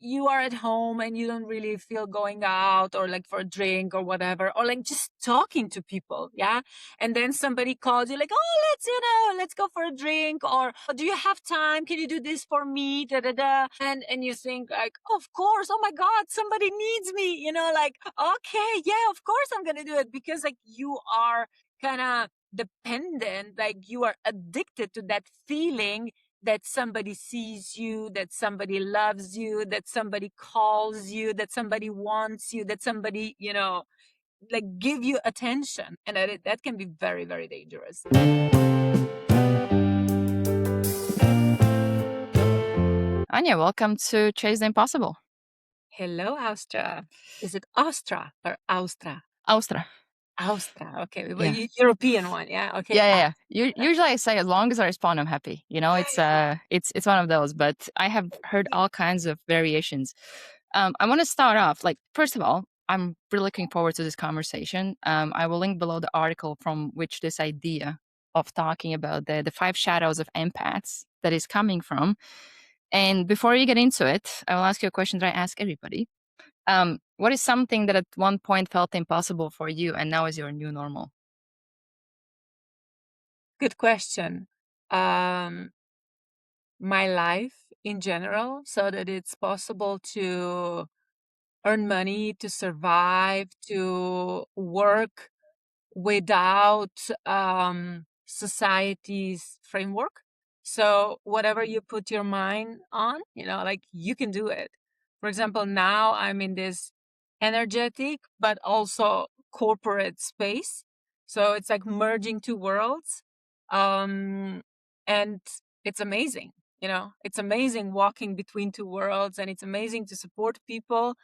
you are at home and you don't really feel going out or like for a drink or whatever, or like just talking to people. Yeah. And then somebody calls you like, oh, let's go for a drink, or do you have time? Can you do this for me? Da, da, da. And you think like, of course, oh my God, somebody needs me, like, okay, yeah, of course I'm going to do it, because like you are kind of dependent, like you are addicted to that feeling that somebody sees you, that somebody loves you, that somebody calls you, that somebody wants you, that somebody, like give you attention. And that can be very, very dangerous. Anya, welcome to Chase the Impossible. Hello, Austra. Is it Austra or Austra? Austra. Austra. Okay. Well, Yeah. European one. Yeah. Okay. Yeah. Usually I say as long as I respond, I'm happy. It's one of those, but I have heard all kinds of variations. I want to start off, like, first of all, I'm really looking forward to this conversation. I will link below the article from which this idea of talking about the 5 shadows of empaths that is coming from. And before you get into it, I will ask you a question that I ask everybody. What is something that at one point felt impossible for you and now is your new normal? Good question. My life in general, so that it's possible to earn money, to survive, to work without society's framework. So whatever you put your mind on, like you can do it. For example, now I'm in this energetic but also corporate space. So it's like merging two worlds. And it's amazing. It's amazing walking between two worlds, and it's amazing to support people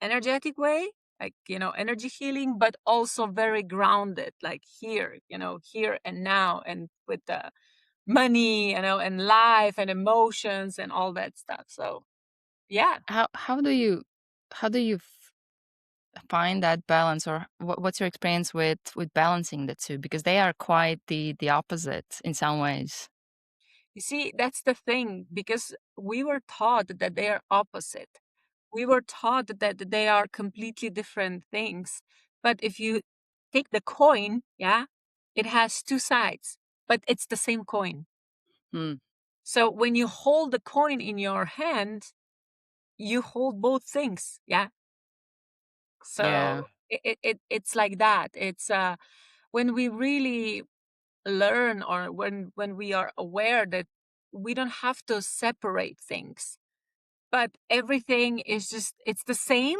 energetic way, like, energy healing, but also very grounded, like here, here and now, and with the money, and life and emotions and all that stuff. So yeah. How do you find that balance, or what's your experience with balancing the two, because they are quite the opposite in some ways. You see, that's the thing, because we were taught that they are opposite. We were taught that they are completely different things. But if you take the coin, yeah, it has two sides, but it's the same coin. Hmm. So when you hold the coin in your hand, you hold both things. Yeah. Yeah. So it's like that. It's when we really learn, or when we are aware that we don't have to separate things, but everything is just, it's the same.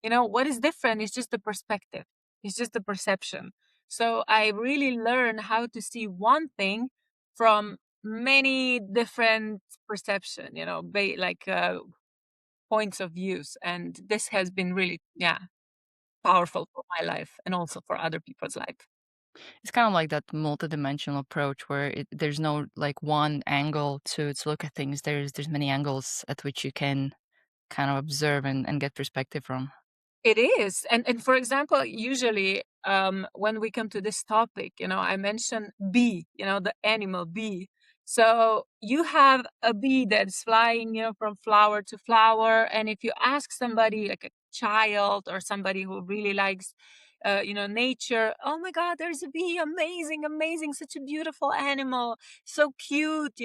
What is different is just the perspective. It's just the perception. So I really learn how to see one thing from many different perception, like points of views. And this has been really, yeah, powerful for my life and also for other people's life. It's kind of like that multidimensional approach where there's no like one angle to look at things. There's many angles at which you can kind of observe and get perspective from. It is. And for example, usually when we come to this topic, I mention bee, the animal bee. So you have a bee that's flying, from flower to flower. And if you ask somebody like a child or somebody who really likes, nature, oh my God, there's a bee, amazing, amazing, such a beautiful animal, so cute,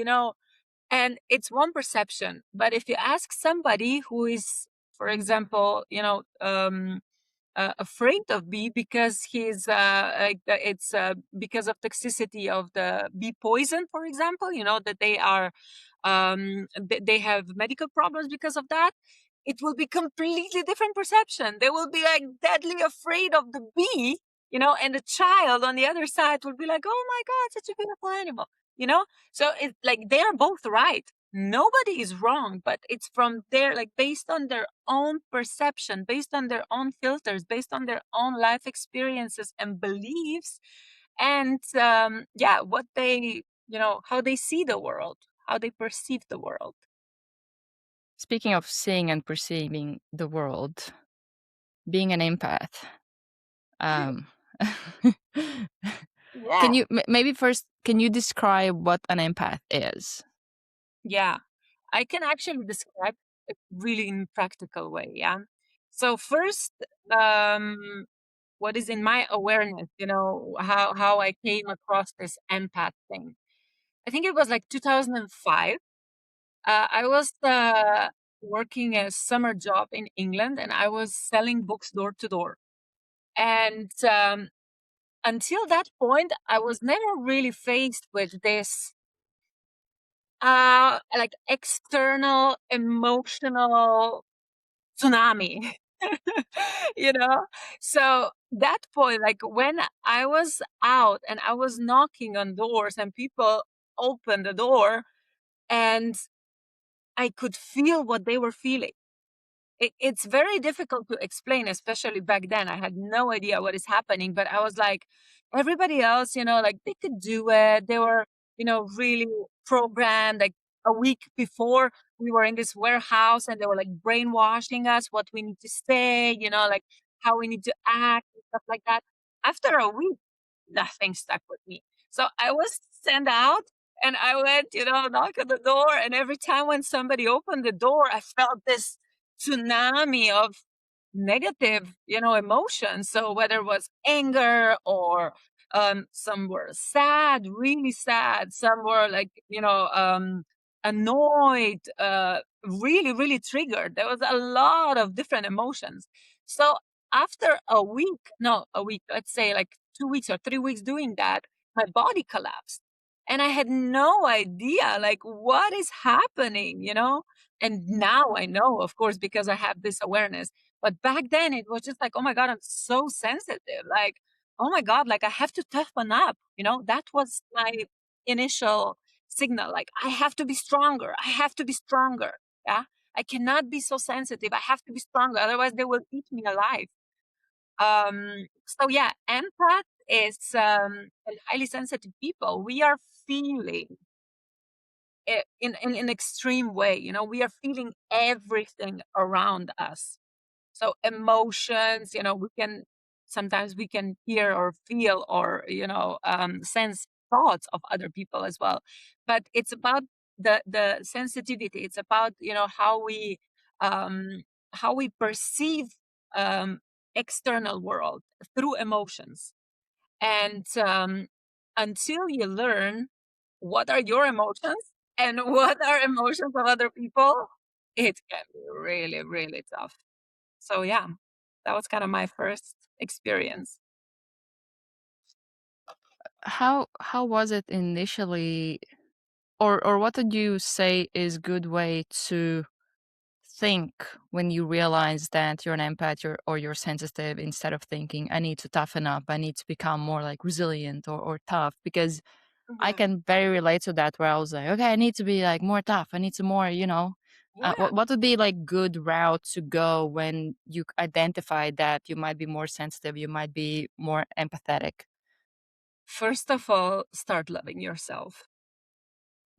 and it's one perception. But if you ask somebody who is, for example, afraid of bee because he's it's because of toxicity of the bee poison, for example, that they are they have medical problems because of that, it will be completely different perception. They will be like deadly afraid of the bee, and the child on the other side will be like, oh my God, such a beautiful animal, you know so it's like they are both right. Nobody is wrong, but it's from their, like, based on their own perception, based on their own filters, based on their own life experiences and beliefs. And yeah, what they, how they see the world, how they perceive the world. Speaking of seeing and perceiving the world, being an empath, um, Yeah. can you maybe first can you describe what an empath is? Yeah, I can actually describe. really in practical way. Yeah. So first, um, what is in my awareness, how I came across this empath thing. I think it was like 2005. I was working a summer job in England, and I was selling books door to door. And until that point, I was never really faced with this like external emotional tsunami. you know so that point, like when I was out and I was knocking on doors and people opened the door, and I could feel what they were feeling. It's very difficult to explain, especially back then. I had no idea what is happening, but I was like, everybody else, like they could do it. They were, really programmed. Like a week before, we were in this warehouse and they were like brainwashing us what we need to say, like how we need to act and stuff like that. After a week, nothing stuck with me. So I was sent out and I went, knock on the door. And every time when somebody opened the door, I felt this tsunami of negative, emotions. So whether it was anger or some were sad, really sad, some were like, annoyed, really, really triggered. There was a lot of different emotions. So after a week, let's say like 2 weeks or 3 weeks doing that, my body collapsed. And I had no idea like what is happening, and now I know, of course, because I have this awareness. But back then it was just like, oh my God, I'm so sensitive. Like, oh my God, like I have to toughen up. That was my initial signal. Like, I have to be stronger. I have to be stronger. Yeah. I cannot be so sensitive. I have to be stronger. Otherwise, they will eat me alive. So yeah, empath is highly sensitive people. We are feeling it in an extreme way. We are feeling everything around us. So emotions, sometimes we can hear or feel or, sense thoughts of other people as well. But it's about the sensitivity. It's about, um, how we perceive um, external world through emotions. And until you learn what are your emotions and what are emotions of other people, it can be really, really tough. So yeah, that was kind of my first experience. How was it initially, or what did you say is good way to think when you realize that you're an empath, or you're sensitive, instead of thinking I need to toughen up, I need to become more like resilient or tough? Because I Mhm. can very relate to that, where I was like, okay, I need to be like more tough. I need to more, Yeah. what would be like good route to go when you identify that you might be more sensitive, you might be more empathetic? First of all, start loving yourself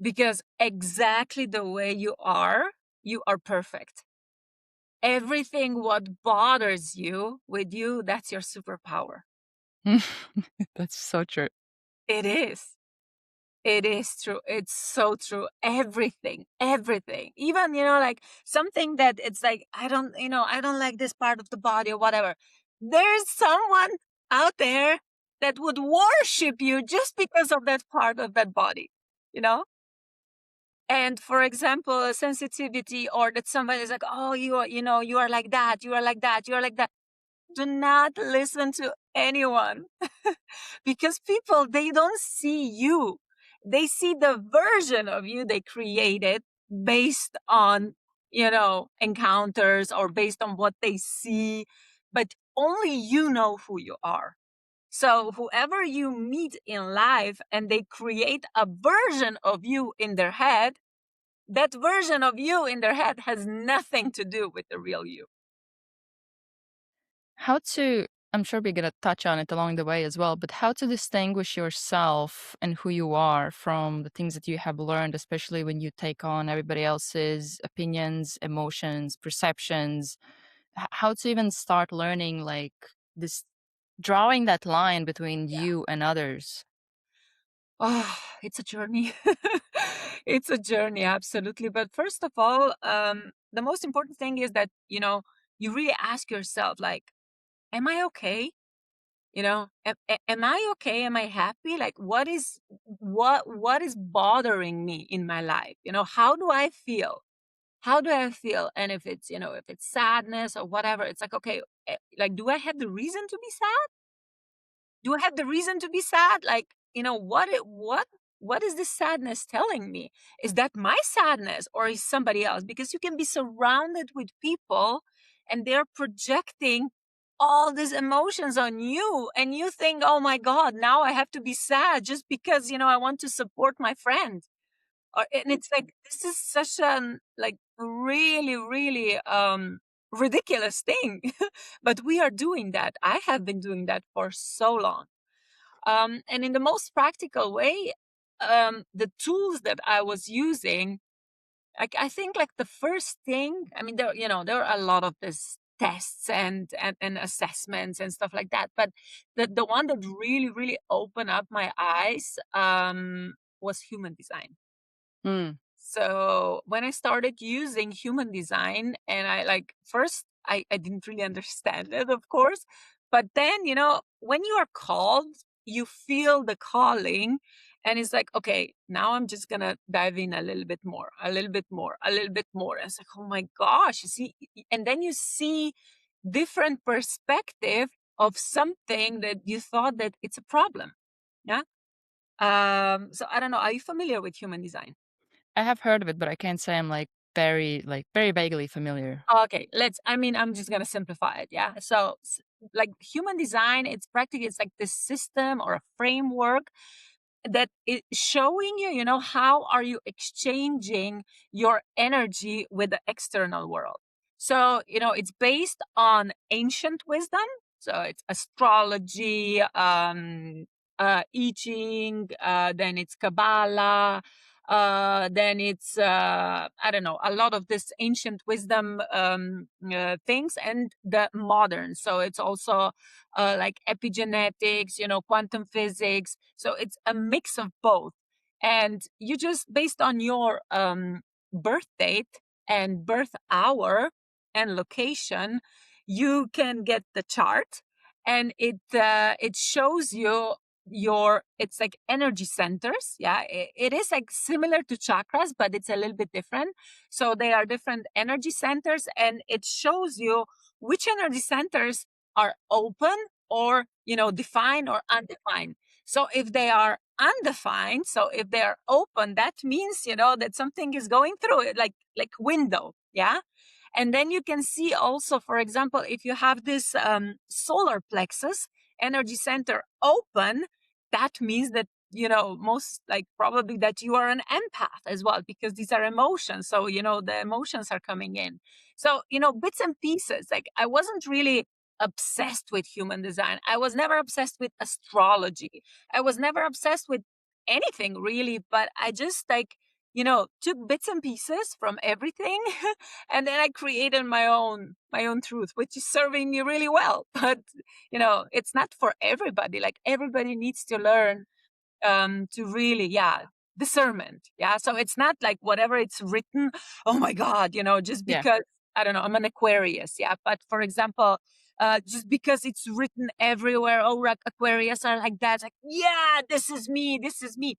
because exactly the way you are perfect. Everything what bothers you with you, that's your superpower. That's so true. It is. It is true. It's so true. Everything, everything. Even, like something that it's like, I don't like this part of the body or whatever. There's someone out there that would worship you just because of that part of that body, you know? And for example, a sensitivity, or that somebody is like, oh, you are like that, you are like that, you are like that. Do not listen to anyone because people, they don't see you. They see the version of you they created based on, encounters or based on what they see, but only you know who you are. So whoever you meet in life and they create a version of you in their head, that version of you in their head has nothing to do with the real you. How to, I'm sure we're going to touch on it along the way as well, but how to distinguish yourself and who you are from the things that you have learned, especially when you take on everybody else's opinions, emotions, perceptions. How to even start learning like this, drawing that line between Yeah. you and others. Oh, it's a journey. It's a journey, absolutely. But first of all, the most important thing is that, you really ask yourself, like, am I okay? Am I okay? Am I happy? Like, what is bothering me in my life? How do I feel? How do I feel? And if it's sadness or whatever, it's like, okay, like, do I have the reason to be sad? Do I have the reason to be sad? Like, what is this sadness telling me? Is that my sadness or is somebody else? Because you can be surrounded with people and they're projecting all these emotions on you and you think, "Oh my god, now I have to be sad just because, I want to support my friend." And it's like this is such an like really really ridiculous thing. But we are doing that. I have been doing that for so long. And in the most practical way, the tools that I was using, like I think like the first thing, I mean, there are a lot of this tests and assessments and stuff like that. But the one that really, really opened up my eyes was human design. Mm. So when I started using human design, and I like first I didn't really understand it, of course. But then, when you are called, you feel the calling, and it's like, okay, now I'm just gonna dive in a little bit more, a little bit more, a little bit more. And it's like, oh my gosh, you see, and then you see different perspective of something that you thought that it's a problem. Yeah. So I don't know. Are you familiar with human design? I have heard of it, but I can't say I'm very vaguely familiar. Okay, I'm just gonna simplify it. Yeah. So, like human design, it's like this system or a framework that is showing you, how are you exchanging your energy with the external world. So, it's based on ancient wisdom. So it's astrology, I Ching, then it's Kabbalah, then it's I don't know, a lot of this ancient wisdom things, and the modern. So it's also like epigenetics, quantum physics. So it's a mix of both. And you just, based on your birth date and birth hour and location, you can get the chart, and it shows you your, it's like energy centers. Yeah, it is like similar to chakras, but it's a little bit different. So they are different energy centers, and it shows you which energy centers are open or, defined or undefined. So if they are undefined, so if they are open, that means, that something is going through it, like window. Yeah. And then you can see also, for example, if you have this solar plexus energy center open, that means that, most like probably that you are an empath as well, because these are emotions. So, the emotions are coming in. So, bits and pieces. Like I wasn't really obsessed with human design. I was never obsessed with astrology. I was never obsessed with anything really, but I just like, took bits and pieces from everything and then I created my own truth, which is serving me really well. But it's not for everybody. Like everybody needs to learn to really, yeah, discernment. Yeah. So it's not like whatever it's written, oh my God, just Yeah. because, I don't know, I'm an Aquarius. Yeah. But for example, just because it's written everywhere, oh, like Aquarius are like that. It's like, yeah, this is me. This is me.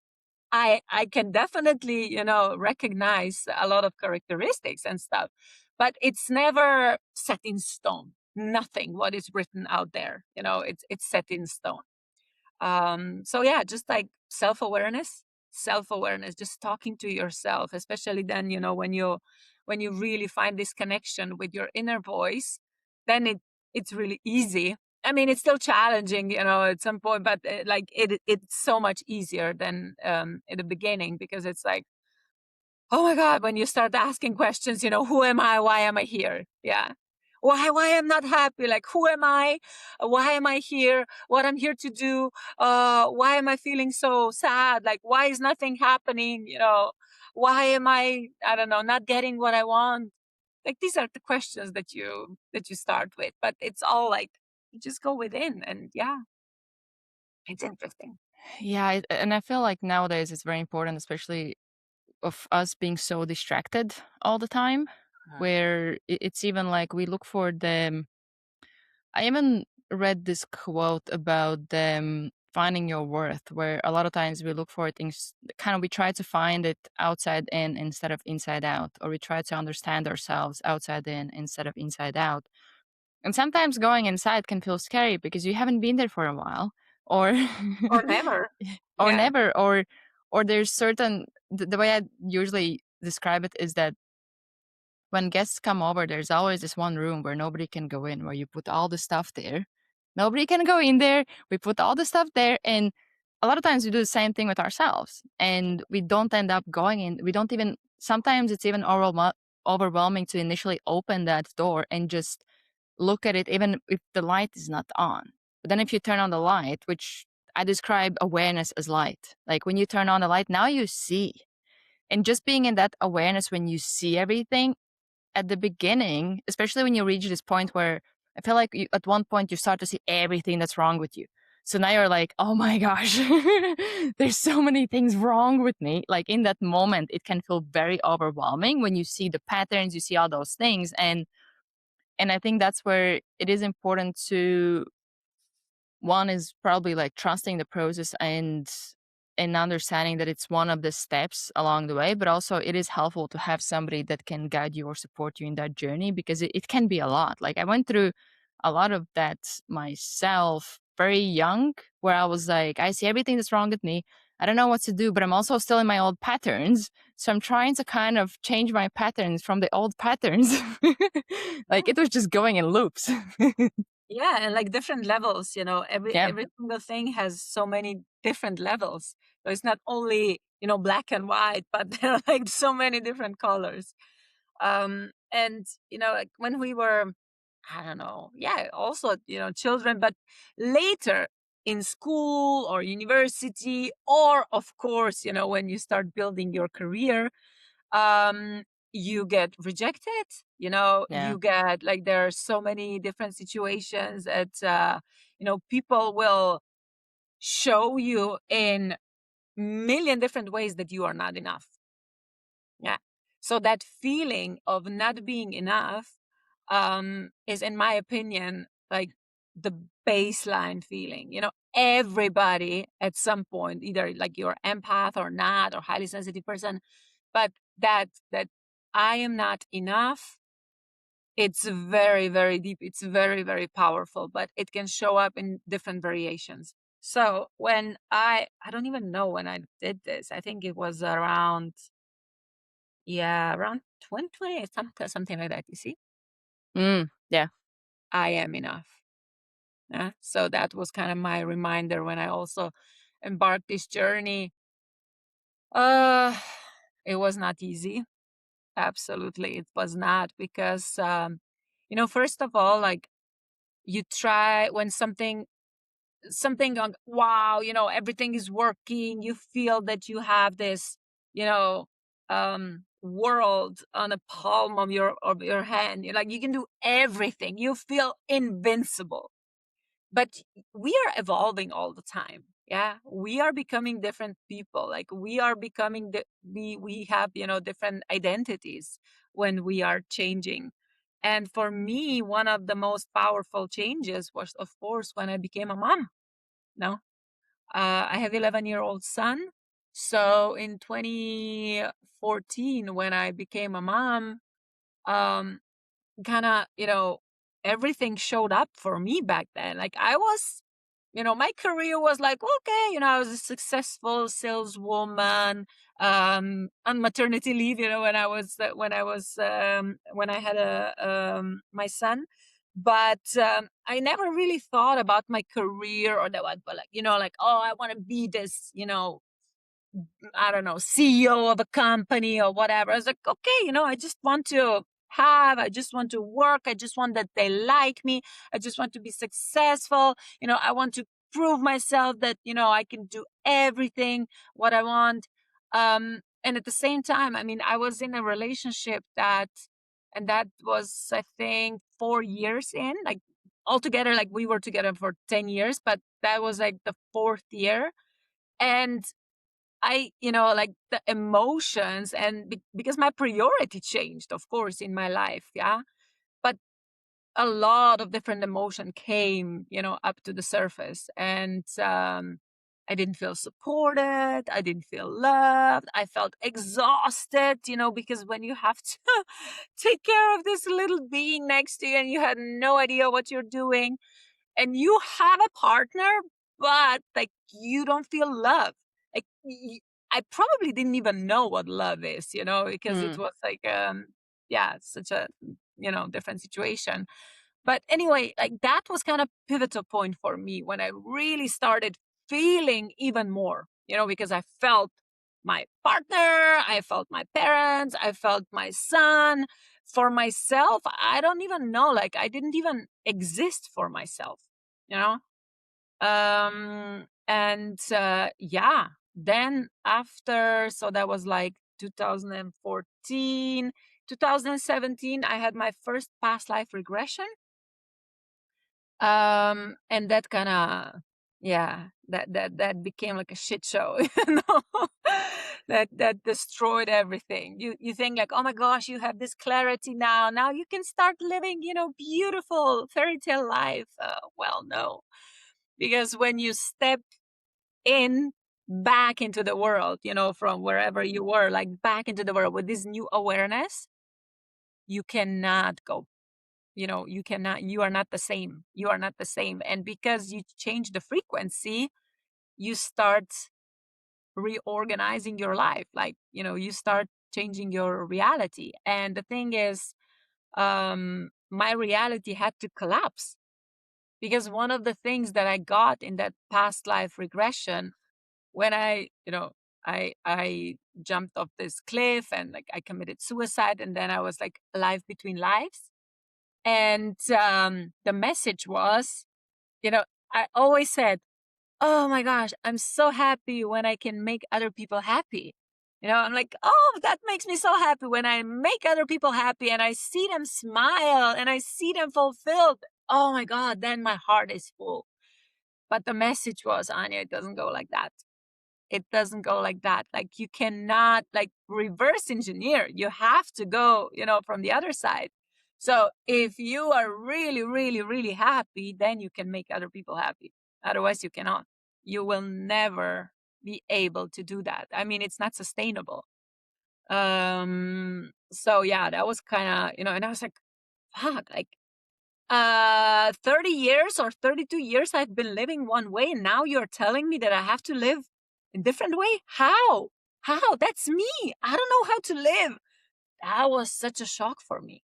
I can definitely, recognize a lot of characteristics and stuff, but it's never set in stone. Nothing what is written out there, it's set in stone. So yeah, just like self-awareness, just talking to yourself, especially then, when you really find this connection with your inner voice, then it's really easy. I mean, it's still challenging, at some point, but like it's so much easier than in the beginning, because it's like, oh my God, when you start asking questions, who am I? Why am I here? Yeah. Why I'm not happy? Like, who am I? Why am I here? What I'm here to do? Why am I feeling so sad? Like, why is nothing happening? Why am I don't know, not getting what I want? Like, these are the questions that you start with, but it's all like, you just go within, and yeah, it's interesting. Yeah, and I feel like nowadays it's very important, especially of us being so distracted all the time, Uh, where it's even like we look for the I even read this quote about them finding your worth, where a lot of times we look for things, kind of, we try to find it outside in instead of inside out, or we try to understand ourselves outside in instead of inside out. And sometimes going inside can feel scary because you haven't been there for a while, or or never. or Yeah. never, or there's certain the way I usually describe it is that when guests come over, there's always this one room where nobody can go in, where you put all the stuff there. Nobody can go in there. We put all the stuff there. And a lot of times we do the same thing with ourselves. And we don't end up going in. We don't even, sometimes it's even overwhelming to initially open that door and just look at it, even if the light is not on. But then if you turn on the light, which I describe awareness as light, like when you turn on the light, now you see. And just being in that awareness when you see everything at the beginning, especially when you reach this point where I feel like at one point you start to see everything that's wrong with you. So now you're like, oh my gosh, there's so many things wrong with me. Like in that moment, it can feel very overwhelming when you see the patterns, you see all those things. And I think that's where it is important to one is probably like trusting the process and understanding that it's one of the steps along the way, but also it is helpful to have somebody that can guide you or support you in that journey because it can be a lot. Like I went through a lot of that myself very young, where I was like, I see everything that's wrong with me. I don't know what to do, but I'm also still in my old patterns. So I'm trying to kind of change my patterns from the old patterns. Like Yeah. it was just going in loops. Yeah, and like different levels, you know, Yeah. every single thing has so many different levels. So it's not only, you know, black and white, but there are like so many different colors. And you know, like when we were, I don't know, yeah, also, you know, children, but later in school or university, or of course, you know, when you start building your career, um you get rejected, you know, Yeah. you get like there are so many different situations that you know, people will show you in million different ways that you are not enough. Yeah. So that feeling of not being enough is, in my opinion, like the baseline feeling. You know, everybody at some point, either like you're empath or not, or highly sensitive person, but that I am not enough. It's very, very deep. It's very, very powerful, but it can show up in different variations. So when I don't even know when I did this. I think it was around, yeah, around 2020, something like that. You see, Yeah. I am enough. Yeah. So that was kind of my reminder when I also embarked this journey. Uh, it was not easy. Absolutely, it was not because, you know, first of all, like you try when wow, you know, everything is working, you feel that you have this, you know, world on a palm of your hand. You're like you can do everything, you feel invincible. But we are evolving all the time. Yeah, we are becoming different people. Like we are becoming we have, you know, different identities when we are changing. And for me, one of the most powerful changes was, of course, when I became a mom. No, I have 11-year-old son. So in 2014, when I became a mom, um, kind of, you know, everything showed up for me back then. Like I was, you know, my career was like, okay, you know, I was a successful saleswoman, on maternity leave, you know, when I had my son. But I never really thought about my career or that, but like, you know, like, oh, I want to be this, you know, I don't know, CEO of a company or whatever. I was like, okay, you know, I just want to work. I just want that they like me. I just want to be successful. You know, I want to prove myself that, you know, I can do everything what I want. And at the same time, I mean, I was in a relationship and that was, I think, 4 years in, like altogether, like we were together for 10 years, but that was like the fourth year And like the emotions and because my priority changed, of course, in my life. Yeah. But a lot of different emotion came, up to the surface. And I didn't feel supported. I didn't feel loved. I felt exhausted, because when you have to take care of this little being next to you and you had no idea what you're doing, and you have a partner, but like you don't feel love. Like I probably didn't even know what love is, because it Mm. was like, yeah, such a, different situation. But anyway, like that was kind of pivotal point for me when I really started feeling even more, because I felt my partner, I felt my parents, I felt my son. For myself, I don't even know, like I didn't even exist for myself, you know? And yeah, then after, so that was like 2014, 2017, I had my first past life regression. And that kind of, yeah, that became like a shit show, that destroyed everything. You think like, oh my gosh, you have this clarity now you can start living, beautiful fairy tale life. Well, no, because when you step in back into the world, from wherever you were, like back into the world with this new awareness, you cannot go, you are not the same. You are not the same. And because you change the frequency, you start reorganizing your life. Like, you start changing your reality. And the thing is, my reality had to collapse because one of the things that I got in that past life regression, when I jumped off this cliff and like I committed suicide, and then I was like alive between lives. And the message was, I always said, oh my gosh, I'm so happy when I can make other people happy. I'm like, oh, that makes me so happy when I make other people happy and I see them smile and I see them fulfilled. Oh my God, then my heart is full. But the message was, Anya, it doesn't go like that. It doesn't go like that. Like you cannot like reverse engineer. You have to go, from the other side. So if you are really, really, really happy, then you can make other people happy. Otherwise, you cannot. You will never be able to do that. I mean, it's not sustainable. So yeah, that was kind of, and I was like, fuck, like 30 years or 32 years I've been living one way, and now you're telling me that I have to live a different way? How? That's me. I don't know how to live. That was such a shock for me,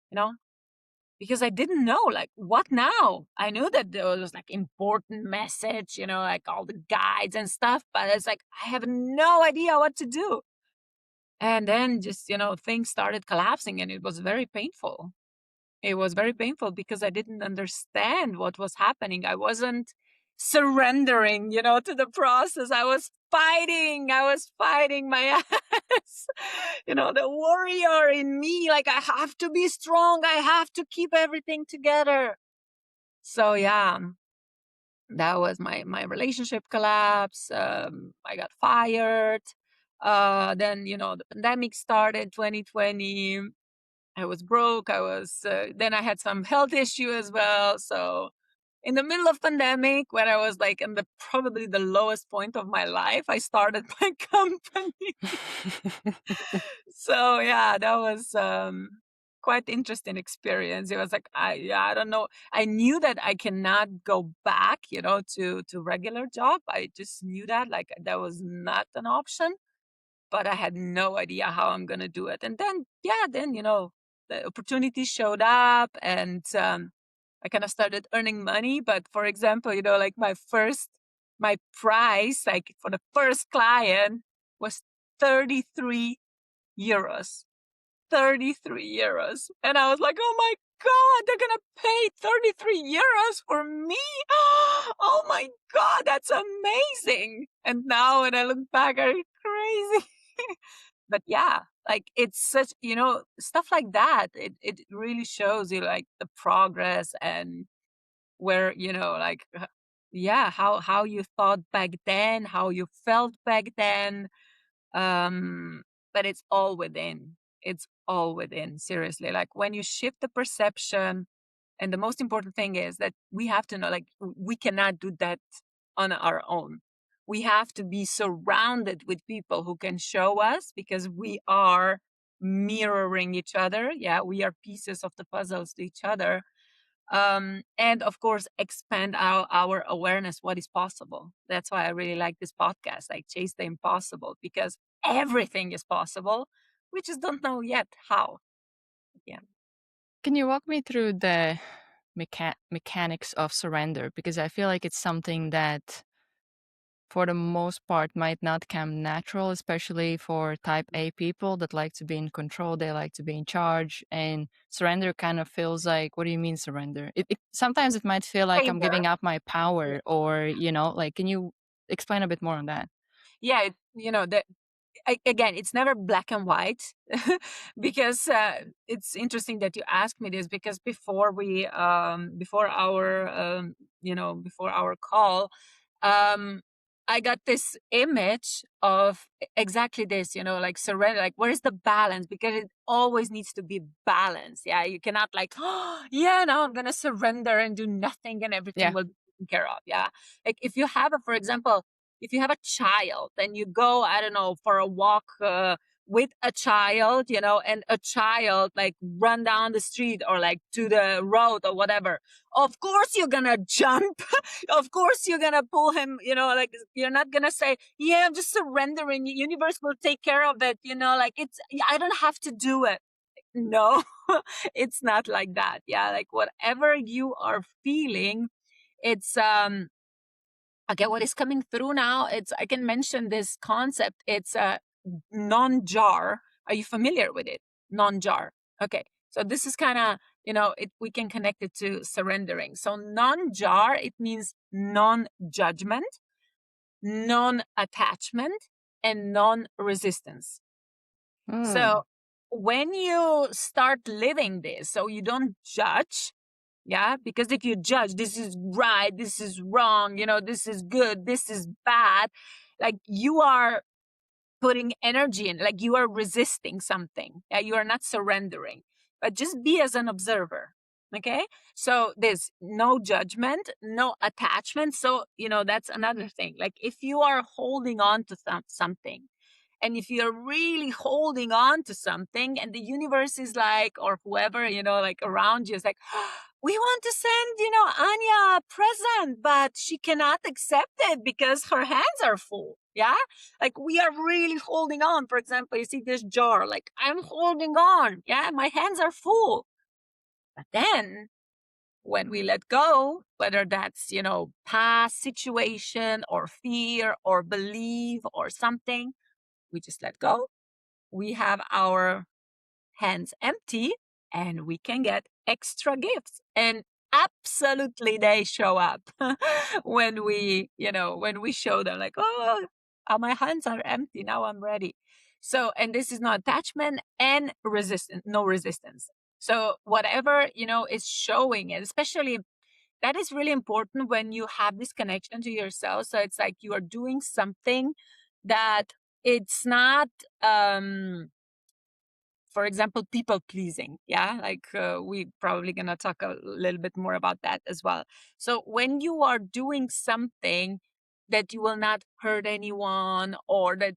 because I didn't know, like, what now? I knew that there was like important message, like all the guides and stuff, but it's like I have no idea what to do. And then just, things started collapsing and it was very painful. It was very painful because I didn't understand what was happening. I wasn't surrendering, to the process. I was fighting. I was fighting my ass. The warrior in me, like I have to be strong. I have to keep everything together. So yeah, that was my relationship collapse. I got fired. Then, the pandemic started 2020. I was broke. Then I had some health issue as well. So in the middle of pandemic, when I was like in probably the lowest point of my life, I started my company. So yeah, that was quite interesting experience. It was like, I don't know. I knew that I cannot go back, to regular job. I just knew that like that was not an option, but I had no idea how I'm going to do it. And then, yeah, then, the opportunity showed up and I kind of started earning money. But for example, like my price, like for the first client was 33 euros. 33 euros. And I was like, oh my God, they're going to pay 33 euros for me. Oh my God, that's amazing. And now when I look back, I'm crazy. But yeah, like it's such, stuff like that. It really shows you like the progress and where, like yeah, how you thought back then, how you felt back then. um but it's all within. It's all within, seriously. Like when you shift the perception, and the most important thing is that we have to know, like, we cannot do that on our own. We have to be surrounded with people who can show us, because we are mirroring each other. Yeah, we are pieces of the puzzles to each other. And of course, expand our awareness what is possible. That's why I really like this podcast, like Chase the Impossible, because everything is possible. We just don't know yet how. Yeah. Can you walk me through the mechanics of surrender? Because I feel like it's something that, for the most part, might not come natural, especially for type A people that like to be in control. They like to be in charge. And surrender kind of feels like, what do you mean surrender? Sometimes it might feel like I'm Favor. giving up my power, or, like, can you explain a bit more on that? Yeah, the again, it's never black and white. Because it's interesting that you asked me this, because before our call, um I got this image of exactly this, like surrender, like where's the balance, because it always needs to be balanced. Yeah, you cannot like, oh yeah, now I'm gonna surrender and do nothing and everything Yeah. will be taken care of. Yeah, like if you have for example, if you have a child and you go, I don't know, for a walk with a child, and a child like run down the street or like to the road or whatever, of course you're gonna jump. Of course you're gonna pull him, like you're not gonna say, yeah, I'm just surrendering, the universe will take care of it, like I don't have to do it. No. It's not like that. Yeah, like whatever you are feeling, it's okay, what is coming through now, I can mention this concept. It's a non-jar. Are you familiar with it? Non-jar. Okay. So this is kind of, we can connect it to surrendering. So non-jar, it means non-judgment, non-attachment, and non-resistance. Mm. So when you start living this, so you don't judge, yeah, because if you judge, this is right, this is wrong, this is good, this is bad, like you are putting energy in, like you are resisting something. Yeah, you are not surrendering, but just be as an observer. Okay, so there's no judgment, no attachment. So that's another thing. Like if you are holding on to something, and if you're really holding on to something, and the universe is like, or whoever, like around you is like, we want to send, Anya a present, but she cannot accept it because her hands are full. Yeah. Like we are really holding on. For example, you see this jar, like I'm holding on. Yeah. My hands are full. But then when we let go, whether that's, past situation or fear or belief or something, we just let go. We have our hands empty, and we can get extra gifts. And absolutely they show up when we show them, like, oh, my hands are empty. Now I'm ready. So, and this is not attachment and resistance, no resistance. So whatever, is showing it, especially that is really important when you have this connection to yourself. So it's like you are doing something that it's not, for example, people pleasing. Yeah, like we probably gonna talk a little bit more about that as well. So when you are doing something that you will not hurt anyone, or that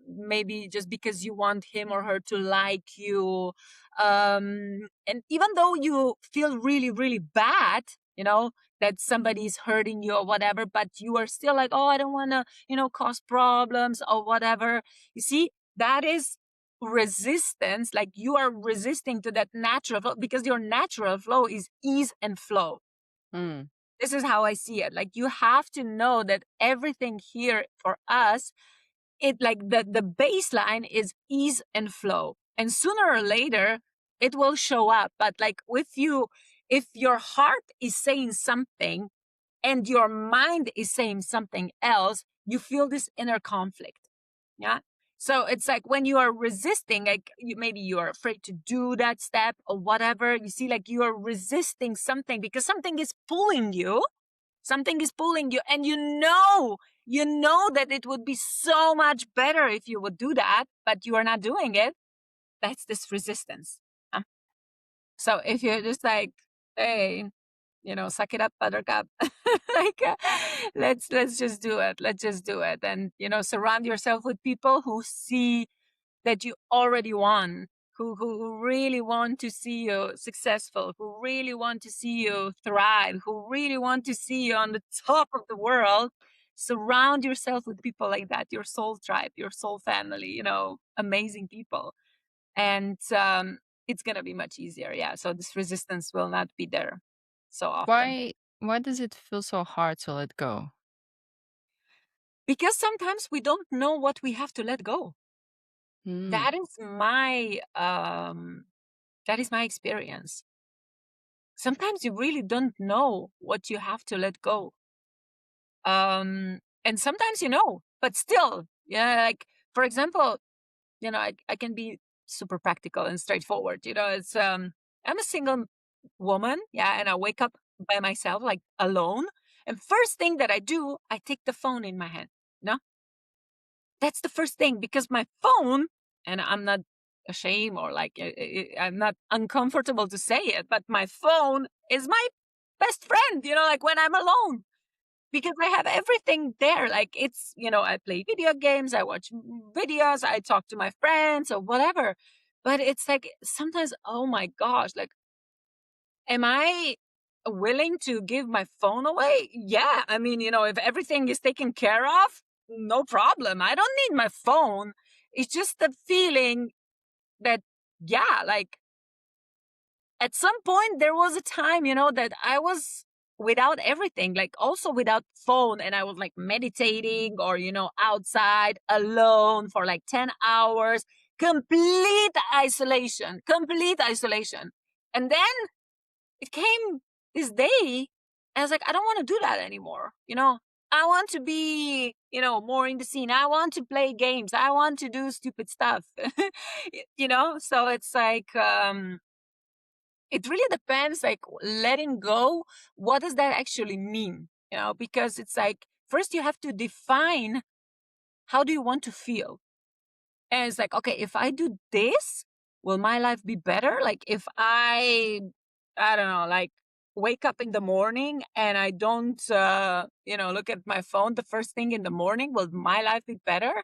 maybe just because you want him or her to like you, and even though you feel really really bad, that somebody's hurting you or whatever, but you are still like, oh, I don't want to cause problems or whatever. You see, that is resistance. Like you are resisting to that natural flow, because your natural flow is ease and flow. Mm. This is how I see it. Like you have to know that everything here for us, it like the baseline is ease and flow, and sooner or later it will show up. But like with you, if your heart is saying something and your mind is saying something else, you feel this inner conflict. Yeah. So it's like when you are resisting, like maybe you are afraid to do that step or whatever, you see, like you are resisting something because something is pulling you. Something is pulling you, and you know that it would be so much better if you would do that, but you are not doing it. That's this resistance. huh? So if you're just like, hey, suck it up, buttercup. like, let's just do it. Let's just do it. And, surround yourself with people who see that you already won, who really want to see you successful, who really want to see you thrive, who really want to see you on the top of the world. Surround yourself with people like that, your soul tribe, your soul family, amazing people. And it's going to be much easier. Yeah. So this resistance will not be there so often. Why does it feel so hard to let go? Because sometimes we don't know what we have to let go. Hmm. That is my experience. Sometimes you really don't know what you have to let go. And sometimes but still, yeah, like, for example, I can be super practical and straightforward. It's I'm a single woman, yeah, and I wake up by myself, like alone. And first thing that I do, I take the phone in my hand. No, that's the first thing, because my phone, and I'm not ashamed, or like I'm not uncomfortable to say it, but my phone is my best friend. Like when I'm alone, because I have everything there. Like it's, I play video games, I watch videos, I talk to my friends or whatever. But it's like sometimes, oh my gosh, like, am I willing to give my phone away? Yeah. I mean, if everything is taken care of, no problem. I don't need my phone. It's just the feeling that, yeah, like, at some point there was a time, that I was without everything, like also without phone, and I was like meditating, or outside alone for like 10 hours, complete isolation. And then it came this day, and I was like, I don't want to do that anymore. I want to be, more in the scene. I want to play games. I want to do stupid stuff. So it's like, it really depends, like, letting go. What does that actually mean? Because it's like, first you have to define, how do you want to feel? And it's like, okay, if I do this, will my life be better? Like, if I don't know, like, wake up in the morning and I don't, look at my phone the first thing in the morning, will my life be better?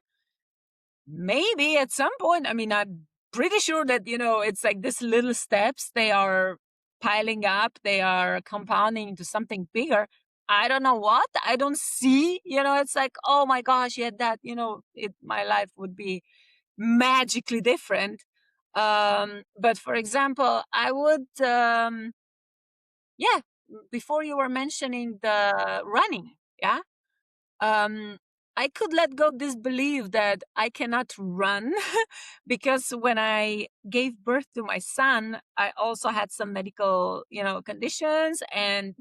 Maybe at some point. I mean, I'm pretty sure that, it's like these little steps, they are piling up, they are compounding into something bigger. I don't know what. I don't see, it's like, oh my gosh, yeah, that, my life would be magically different. But for example, I would, yeah, before you were mentioning the running, yeah, um, I could let go this belief that I cannot run because when I gave birth to my son, I also had some medical, conditions and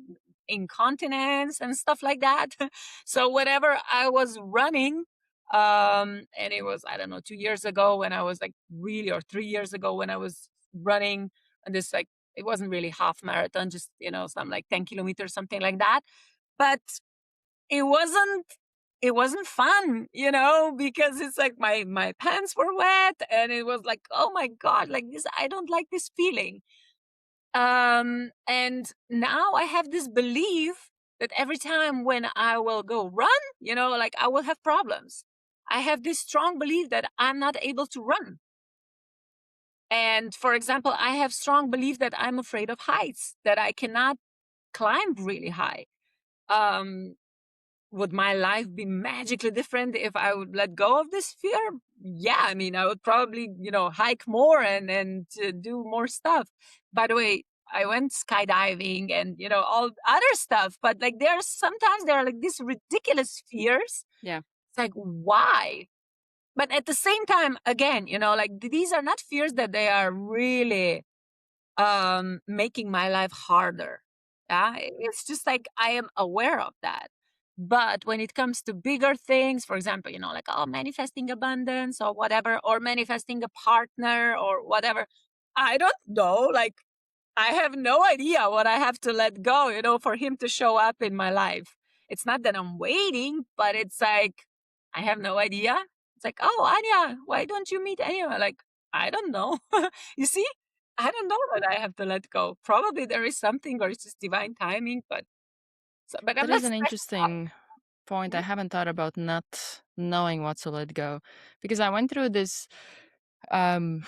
incontinence and stuff like that. So whenever I was running, and it was, I don't know, 2 years ago when I was like really, or 3 years ago when I was running, and this, like, it wasn't really half marathon, just, some like 10 kilometers, something like that. But it wasn't it wasn't fun, because it's like my pants were wet, and it was like, oh my god, like this, I don't like this feeling. And now I have this belief that every time when I will go run, like, I will have problems. I have this strong belief that I'm not able to run. And for example, I have strong belief that I'm afraid of heights, that I cannot climb really high. um would my life be magically different if I would let go of this fear? Yeah, I mean, I would probably, hike more and do more stuff. By the way, I went skydiving and, all other stuff, but like, sometimes there are like these ridiculous fears. Yeah. It's like, why? But at the same time, again, like, these are not fears that they are really making my life harder. Yeah, it's just like, I am aware of that. But when it comes to bigger things, for example, like, oh, manifesting abundance or whatever, or manifesting a partner or whatever, I don't know. Like, I have no idea what I have to let go, for him to show up in my life. It's not that I'm waiting, but it's like, I have no idea. It's like, oh, Anya, why don't you meet anyone? Like, I don't know. You see, I don't know what I have to let go. Probably there is something, or it's just divine timing, but I'm That not is an stressed out. interesting point. I Mhm, haven't thought about not knowing what to let go because I went through this. Um,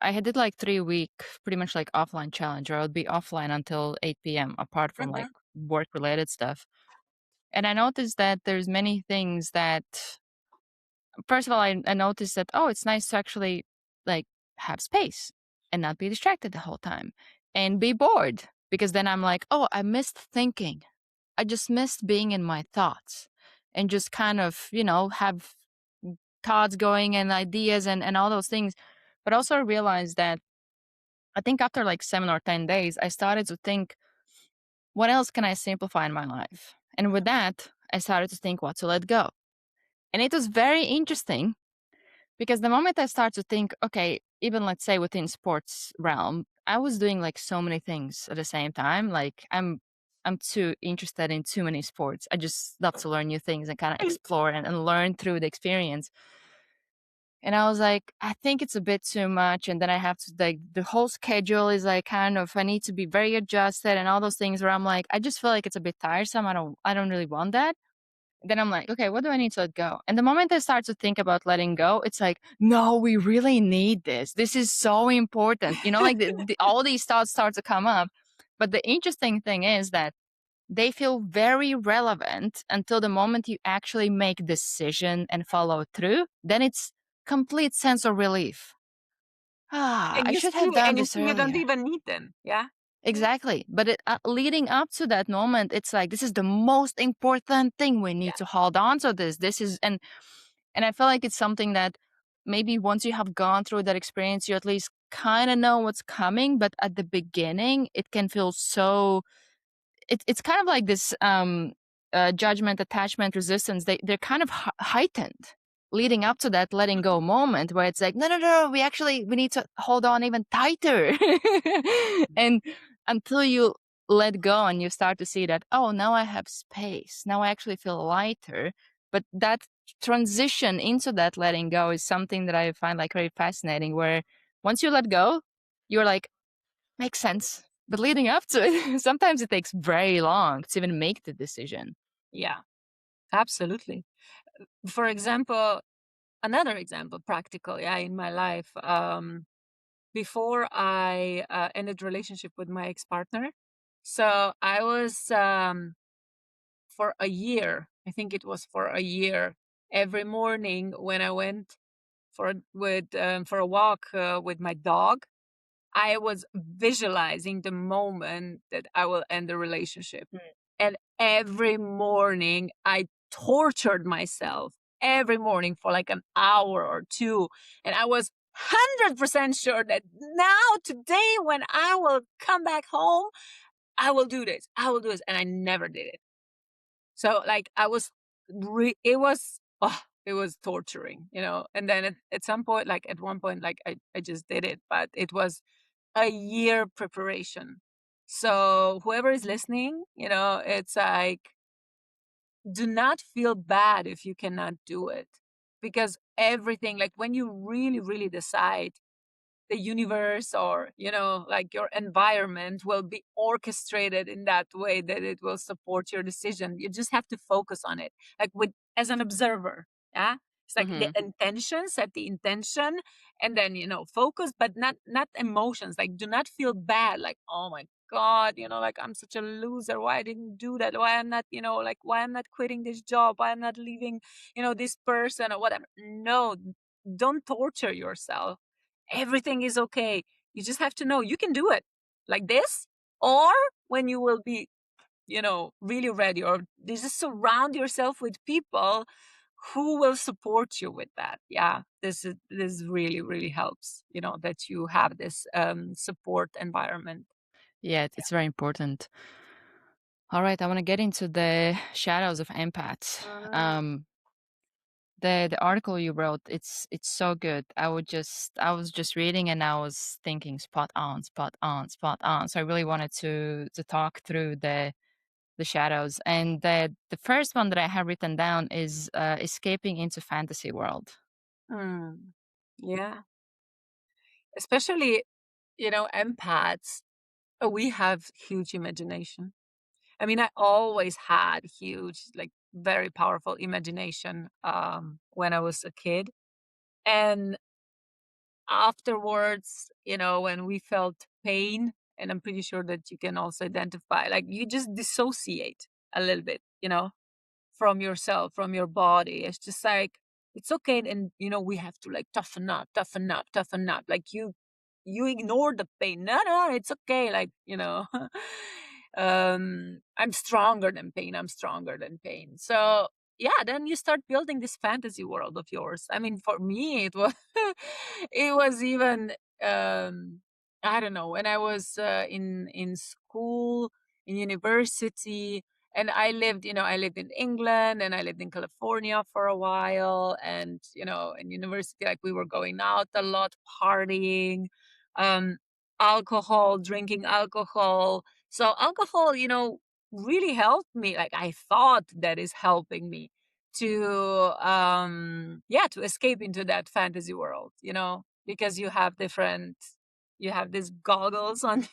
I had did like 3 week, pretty much like offline challenge, where I would be offline until 8 p.m. apart from like mhm. work related stuff. And I noticed that there's many things that, first of all, I noticed that, oh, it's nice to actually like have space and not be distracted the whole time and be bored because then I'm like, oh, I missed thinking. I just missed being in my thoughts and just kind of, have thoughts going and ideas and all those things. But also I realized that I think after like 7 or 10 days, I started to think, what else can I simplify in my life? And with that, I started to think what to let go. And it was very interesting because the moment I start to think, okay, even let's say within sports realm, I was doing like so many things at the same time. Like I'm too interested in too many sports. I just love to learn new things and kind of explore and learn through the experience. And I was like, I think it's a bit too much. And then I have to like the whole schedule is like kind of I need to be very adjusted and all those things where I'm like, I just feel like it's a bit tiresome. I don't really want that. Then I'm like, okay, what do I need to let go? And the moment I start to think about letting go, it's like, no, we really need this. This is so important. Like all these thoughts start to come up. But the interesting thing is that they feel very relevant until the moment you actually make decision and follow through. Then it's complete sense of relief. Ah, And I you should see, have done and you this see, you don't earlier. even need them. Yeah. Exactly. But leading up to that moment, it's like, this is the most important thing. We need Yeah. to hold on to this. This is, and I feel like it's something that maybe once you have gone through that experience, you at least kind of know what's coming. But at the beginning, it can feel so, it's kind of like this judgment, attachment, resistance. They're kind of heightened leading up to that letting go moment where it's like, no, no, no, we need to hold on even tighter. And until you let go and you start to see that, oh, now I have space. Now I actually feel lighter. But that transition into that letting go is something that I find like very fascinating, where once you let go, you're like, makes sense. But leading up to it, sometimes it takes very long to even make the decision. Yeah, absolutely. For example, another example, practical, yeah, in my life. Before I ended relationship with my ex-partner, so I was for a year. I think it was for a year. Every morning when I went for a walk with my dog, I was visualizing the moment that I will end the relationship. Mm. And every morning I tortured myself every morning for like an hour or two. And I was 100% sure that now, today, when I will come back home, I will do this. I will do this. And I never did it. So, like, it was torturing, And then at some point, like at one point, like I just did it, but it was a year preparation. So whoever is listening, it's like, do not feel bad if you cannot do it, because everything, like when you really, really decide, the universe, or like your environment will be orchestrated in that way that it will support your decision. You just have to focus on it, like with as an observer. Yeah, it's like the Hmm. intention, set the intention, and then focus, but not emotions. Like, do not feel bad, like, oh my god, like, I'm such a loser, why I didn't do that, why I'm not, like, why I'm not quitting this job, why I'm not leaving, this person or whatever. No, don't torture yourself. Everything is okay. You just have to know you can do it, like this, or when you will be, really ready, or just surround yourself with people who will support you with that. Yeah, this really, really helps, that you have this support environment. Yeah, it's very important. All right, I want to get into the shadows of empaths. Mhm. The article you wrote, it's so good. I was just reading and I was thinking spot on, spot on, spot on. So I really wanted to talk through the shadows. And the first one that I have written down is escaping into fantasy world. Mm. Yeah. Especially, empaths, we have huge imagination. I mean, I always had huge, like very powerful imagination when I was a kid. And afterwards, when we felt pain, and I'm pretty sure that you can also identify, like you just dissociate a little bit, from yourself, from your body. It's just like, it's okay. And, we have to like toughen up, toughen up, toughen up. Like you ignore the pain. No, no, it's okay. Like, I'm stronger than pain. I'm stronger than pain. So yeah, then you start building this fantasy world of yours. I mean, for me, it was, it was even, I don't know, when I was in school, in university, and I lived in England and I lived in California for a while. And, in university, like we were going out a lot, partying, um, alcohol, drinking alcohol. So alcohol, really helped me. Like I thought that is helping me to, yeah, to escape into that fantasy world, because you have these goggles on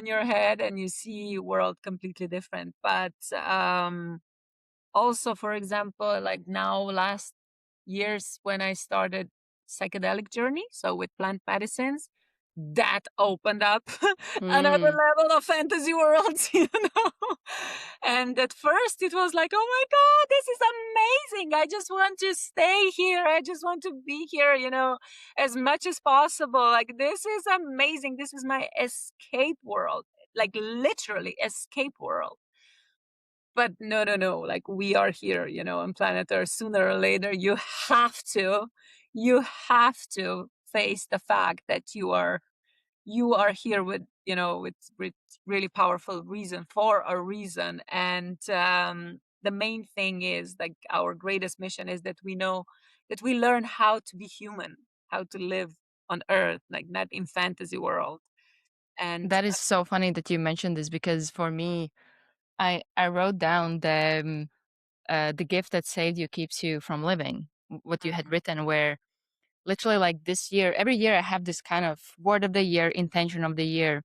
your head and you see world completely different. But also, for example, like now last years when I started psychedelic journey, so with plant medicines, that opened up another Mm. level of fantasy worlds, And at first it was like, oh my God, this is amazing. I just want to stay here. I just want to be here, as much as possible. Like, this is amazing. This is my escape world, like literally escape world. But no, no, no, like we are here, on planet Earth. Sooner or later, you have to face the fact that you are here with, with really powerful reason, for a reason. And the main thing is, like, our greatest mission is that we know that we learn how to be human, how to live on Earth, like not in fantasy world. And That is so funny that you mentioned this because for me, I wrote down the gift that saved you keeps you from living. What you had written, where literally like this year, every year I have this kind of word of the year, intention of the year,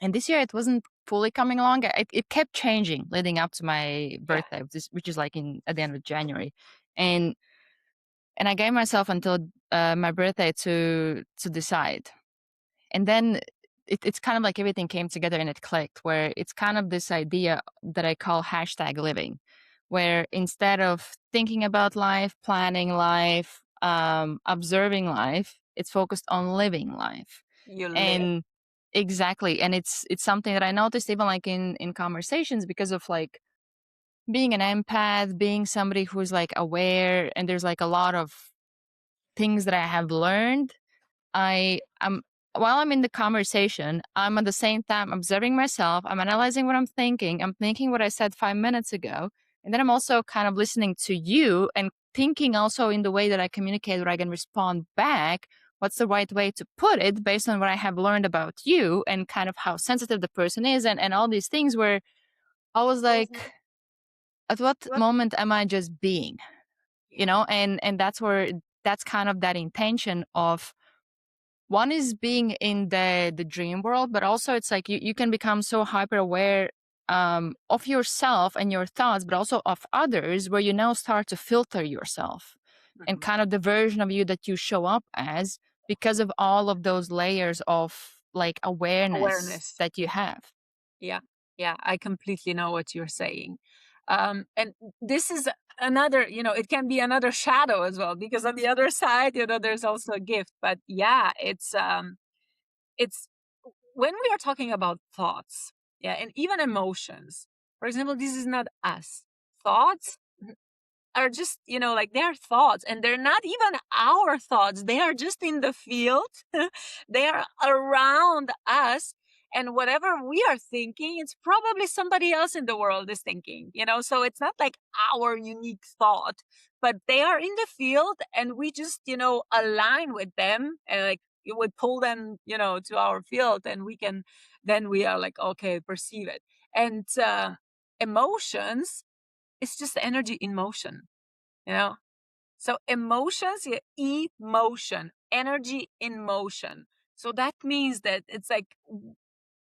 and this year it wasn't fully coming along. It kept changing leading up to my yeah, birthday, which is like in at the end of January, and I gave myself until my birthday to decide. And then it's kind of like everything came together and it clicked, where it's kind of this idea that I call hashtag living, where instead of thinking about life, planning life, observing life, it's focused on living life. you live. And exactly. And it's something that I noticed even like in conversations, because of like being an empath, being somebody who's like aware, and there's like a lot of things that I have learned. I'm while I'm in the conversation, I'm at the same time observing myself. I'm analyzing what I'm thinking. I'm thinking what I said 5 minutes ago. And then I'm also kind of listening to you and thinking also in the way that I communicate, where I can respond back. What's the right way to put it based on what I have learned about you and kind of how sensitive the person is, and all these things, where I was like, at what moment am I just being? You Yeah. know, and that's where that's kind of that intention of, one is being in the dream world, but also it's like you can become so hyper aware of yourself and your thoughts, but also of others, where you now start to filter yourself and Mhm. kind of the version of you that you show up as, because of all of those layers of like awareness Awareness. that you have. Yeah, yeah, I completely know what you're saying. And this is another, it can be another shadow as well, because on the other side, there's also a gift. But yeah, it's when we are talking about thoughts, yeah, and even emotions. For example, this is not us. Thoughts are just, like they're thoughts, and they're not even our thoughts. They are just in the field. They are around us. and whatever we are thinking, it's probably somebody else in the world is thinking, so it's not like our unique thought, but they are in the field and we just, align with them, and like it would pull them, to our field, and then we are like, okay, perceive it. And emotions, it's just energy in motion, you know so emotions, yeah, emotion, energy in motion. So that means that it's like,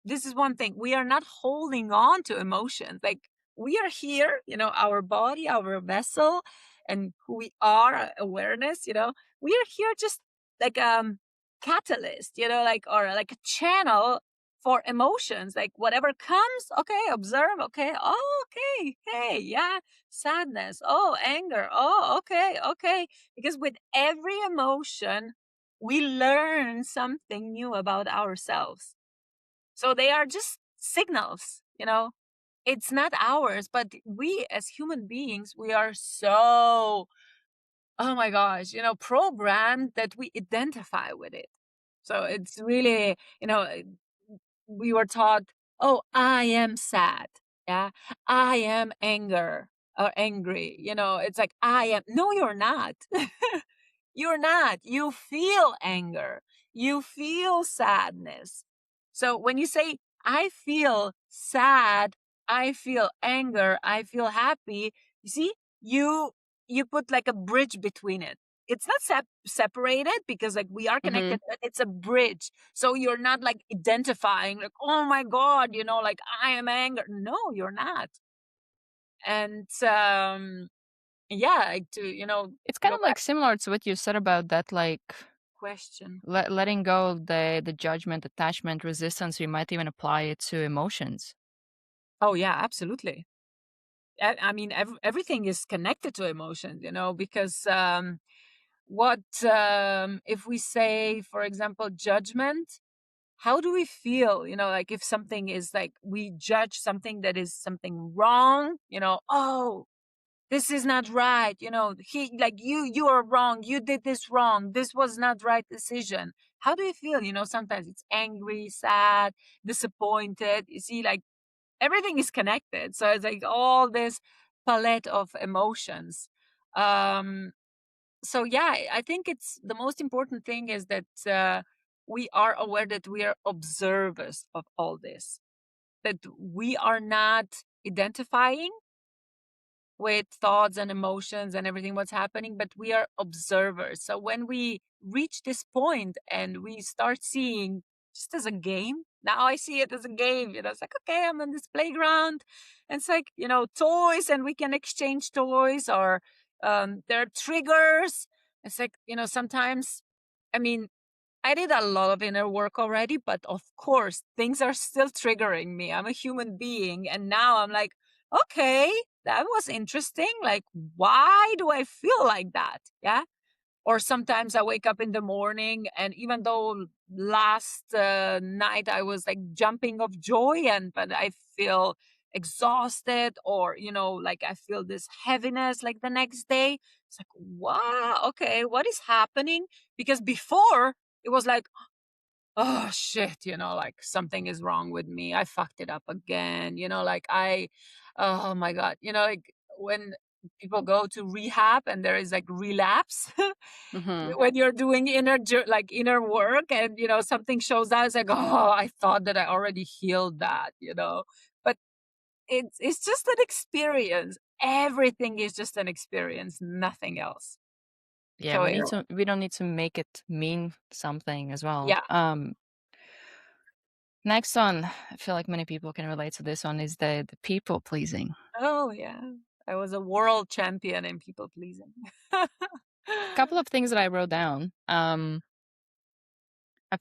this is one thing, we are not holding on to emotions. Like, we are here, our body, our vessel, and who we are, awareness, we are here just like catalyst, like, or like a channel for emotions. Like, whatever comes, okay, observe, okay, oh, okay, hey, yeah, sadness, oh, anger, oh, okay, okay. Because with every emotion we learn something new about ourselves. So they are just signals, It's not ours, but we as human beings, we are so, oh my gosh, programmed that we identify with it. So it's really, we were taught, oh, I am sad. Yeah. I am anger or angry. It's like, I am. No, you're not. You're not. You feel anger. You feel sadness. So when you say, I feel sad, I feel anger, I feel happy, you see, you put like a bridge between it. It's not separated, because like we are Mm-hmm. connected, but it's a bridge. So you're not like identifying like, oh my God, like, I am anger. No, you're not. And yeah, like, to It's kind go of back like similar to what you said about that, like question. letting go of the judgment, attachment, resistance. You might even apply it to emotions. Oh yeah, absolutely. I mean, everything is connected to emotions, because what if we say, for example, judgment? How do we feel? Like, if something is like, we judge something that is something wrong. Oh, this is not right. He, like, you are wrong. You did this wrong. This was not right decision. How do you feel? Sometimes it's angry, sad, disappointed. You see, like, everything is connected. So it's like all this palette of emotions. Um, so yeah, I think it's the most important thing is that we are aware that we are observers of all this, that we are not identifying with thoughts and emotions and everything what's happening, but we are observers. So when we reach this point and we start seeing just as a game, now I see it as a game. It's like, okay, I'm on this playground, and it's like, toys, and we can exchange toys, or there are triggers. It's like, sometimes, I mean, I did a lot of inner work already, but of course, things are still triggering me. I'm a human being. And now I'm like, okay, that was interesting. Like, why do I feel like that? Yeah. Or sometimes I wake up in the morning, and even though last night I was like jumping of joy, but I feel exhausted, or, like, I feel this heaviness like the next day. It's like, wow, okay, what is happening? Because before it was like, oh shit, like, something is wrong with me. I fucked it up again. Like, oh my God, like, when people go to rehab and there is like relapse, Mm-hmm. when you're doing like inner work, and, something shows up, it's like, oh, I thought that I already healed that, but it's just an experience. Everything is just an experience, nothing else. Yeah, So, we don't need to make it mean something as well. yeah. Next one, I feel like many people can relate to this one, is the people pleasing. Oh, yeah. I was a world champion in people pleasing. A couple of things that I wrote down. I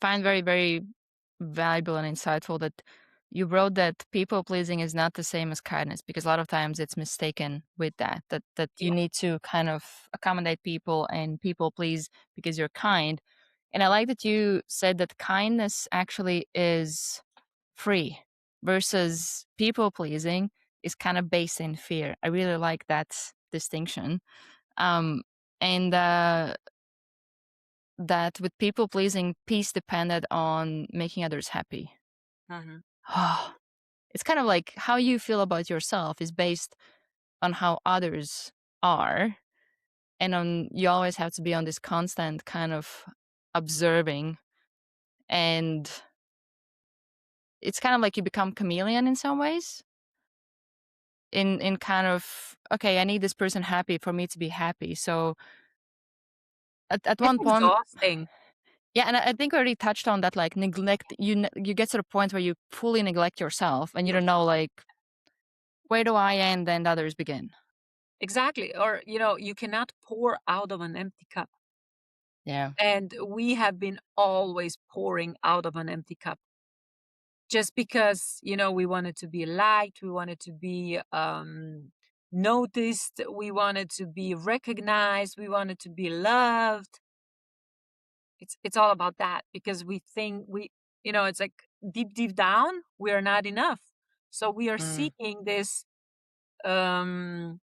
find very, very valuable and insightful that you wrote that people pleasing is not the same as kindness, because a lot of times it's mistaken with that you Yeah. need to kind of accommodate people and people please because you're kind. And I like that you said that kindness actually is free versus people pleasing is kind of based in fear. I really like that distinction. Um, and that with people pleasing, peace depended on making others happy. Mhm. It's kind of like how you feel about yourself is based on how others are, and on you always have to be on this constant kind of observing, and it's kind of like you become chameleon in some ways, in kind of, okay, I need this person happy for me to be happy. So at It's one point, exhausting. yeah, and I think I already touched on that, like neglect, you get to the point where you fully neglect yourself and you don't know, like, where do I end and others begin. Exactly. Or, you cannot pour out of an empty cup. Yeah. And we have been always pouring out of an empty cup just because, we wanted to be liked, we wanted to be noticed, we wanted to be recognized, we wanted to be loved. It's all about that because we think it's like deep down, we are not enough. So we are Mm. seeking this um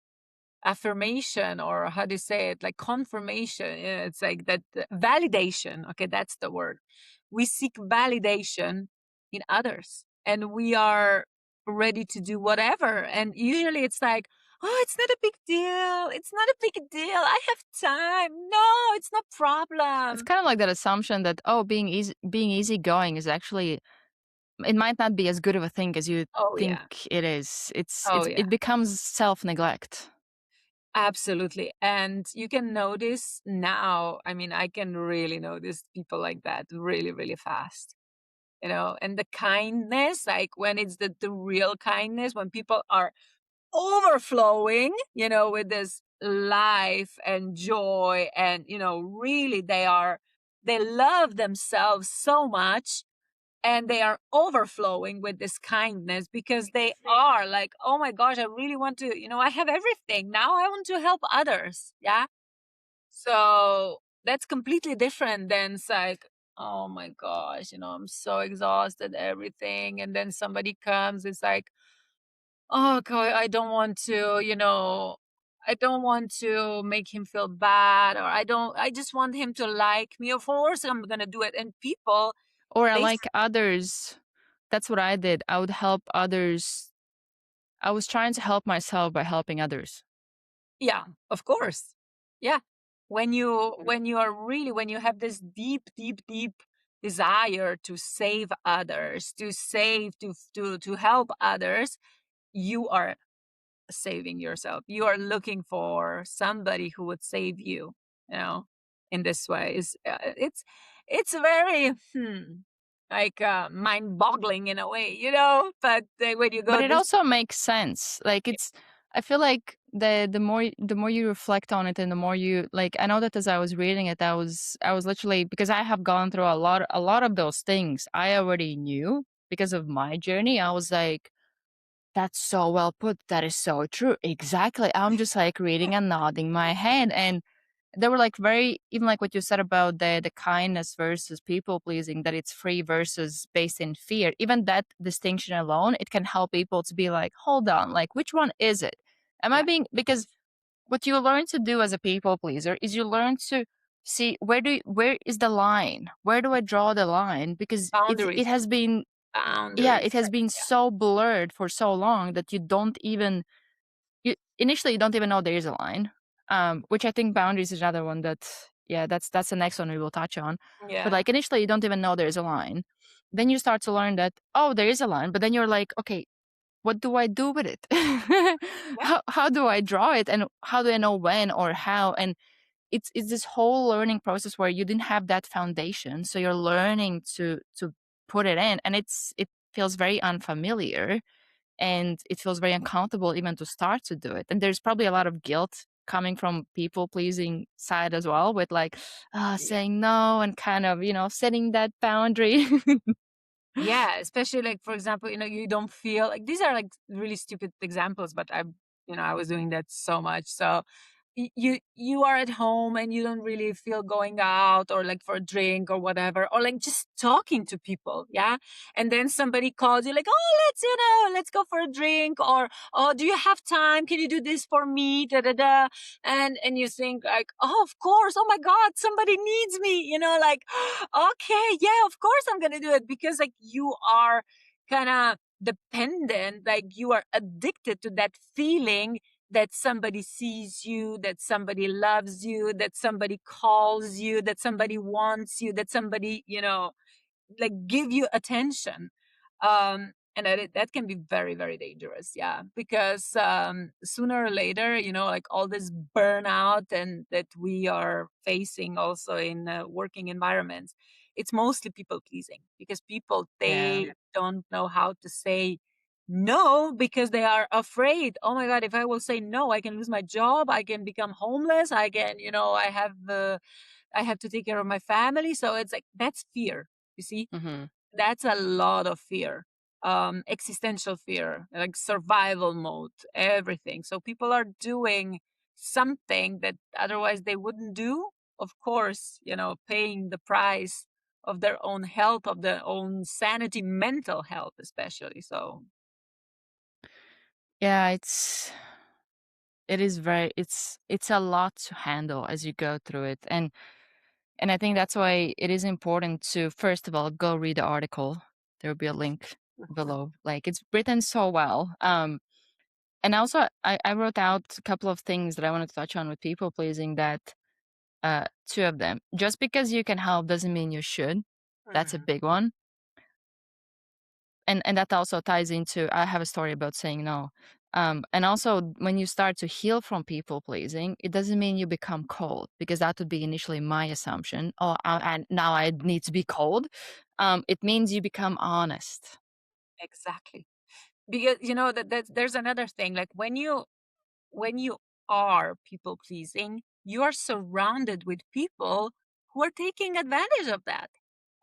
affirmation, or how do you say it, like confirmation. Yeah, it's like that, validation. Okay, that's the word. We seek validation in others, and we are ready to do whatever, and usually it's like, oh, it's not a big deal, it's not a big deal, I have time, no, it's no It's problem. kind of like that assumption that, oh, being easygoing is actually, it might not be as good of a thing as you Oh think yeah. it is. Oh yeah. It becomes self-neglect. Absolutely. And you can notice now, I mean, I can really notice people like that really, really fast. And the kindness, like when it's the real kindness, when people are overflowing, with this life and joy, and really they love themselves so much, and they are overflowing with this kindness because they are like, oh my gosh, I really want to, I have everything now, I want to help others. Yeah. So that's completely different than it's like, oh my gosh, I'm so exhausted, everything. And then somebody comes, it's like, oh god, I don't want to make him feel bad, or I just want him to like me. Of course I'm gonna do it. And people, Or I they like others. That's what I did. I would help others. I was trying to help myself by helping others. Yeah, of course. Yeah. When you have this deep desire to save others, to help others, you are saving yourself. You are looking for somebody who would save you, you know, in this way. It's very like mind-boggling in a way, but when you But go it this. also makes sense. Like, it's, I feel like the more you reflect on it and the more you, like, I know that as I was reading it, I was literally, because I have gone through a lot of those things I already knew because of my journey. I was like, that's so well put. That is so true. Exactly. I'm just like reading and nodding my head. And they were like very, even like what you said about the kindness versus people pleasing, that it's free versus based in fear. Even that distinction alone, it can help people to be like, hold on, like, which one is it? Am I Yeah, being, because what you learn to do as a people pleaser is you learn to see where is the line? Where do I draw the line? Because it boundaries, has been, yeah, boundaries. it has Like, been yeah, so blurred for so long that you don't even, you initially you don't even know there is a line. Which I think boundaries is another one that, yeah, that's the next one we will touch on. But yeah, like initially you don't even know there's a line. Then you start to learn that, oh, there is a line, but then you're like, okay, what do I do with it? yeah, How do I draw it, and how do I know when or how? And it's this whole learning process where you didn't have that foundation, so you're learning to put it in, and it feels very unfamiliar, and it feels very uncomfortable even to start to do it. And there's probably a lot of guilt coming from people pleasing side as well, with like yeah. saying no and kind of, setting that boundary. Yeah, especially like, for example, you don't feel like, these are like really stupid examples, but I was doing that so much. So you are at home and you don't really feel going out, or like for a drink or whatever, or like just talking to people. Yeah. And then somebody calls you like, oh, let's go for a drink, or, oh, do you have time, can you do this for me, da da da. And you think like, oh, of course, oh my god, somebody needs me, like, okay, yeah, of course I'm gonna do it, because like you are kind of dependent, like you are addicted to that feeling that somebody sees you, that somebody loves you, that somebody calls you, that somebody wants you, that somebody, like give you attention. And that can be very, very dangerous. Yeah, because sooner or later, like all this burnout and that we are facing also in working environments, it's mostly people pleasing, because people, Yeah. they don't know how to say no, because they are afraid. Oh my god, if I will say no, I can lose my job, I can become homeless, I can, I have to take care of my family. So it's like, that's fear. You see, Hmm. that's a lot of fear, existential fear, like survival mode, everything. So people are doing something that otherwise they wouldn't do. Of course, paying the price of their own health, of their own sanity, mental health, especially. So, Yeah, it is very it's a lot to handle as you go through it. And I think that's why it is important to, first of all, go read the article. There will be a link below. Like, it's written so well. And also I wrote out a couple of things that I wanted to touch on with people pleasing, that two of them. Just because you can help doesn't mean you should. That's a mhm, big one. And that also ties into, I have a story about saying no. And also, when you start to heal from people pleasing, it doesn't mean you become cold, because that would be initially my assumption. Oh, and now I need to be cold. It means you become honest. exactly. Because that there's another thing. Like when you are people pleasing, you are surrounded with people who are taking advantage of that.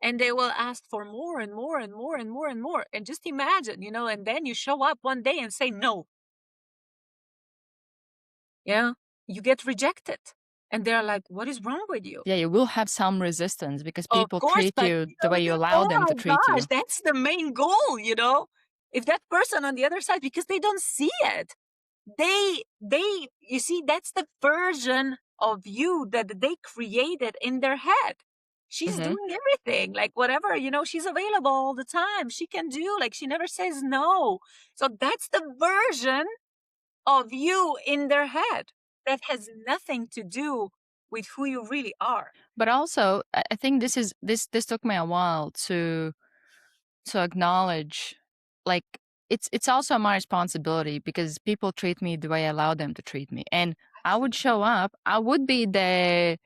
And they will ask for more and more and more and more and more. And just imagine, and then you show up one day and say no. Yeah. You get rejected. And they're like, what is wrong with you? Yeah, you will have some resistance because Of people course, treat but you the way you allow oh them to my treat gosh, you. that's the main goal. If that person on the other side, because they don't see it, they you see, that's the version of you that they created in their head. She's Hmm. doing everything, like whatever, she's available all the time, she can do, like she never says no. So that's the version of you in their head, that has nothing to do with who you really are. But also, I think this took me a while to acknowledge. Like, it's also my responsibility, because people treat me the way I allow them to treat me. And I would Absolutely. show up, I would be the,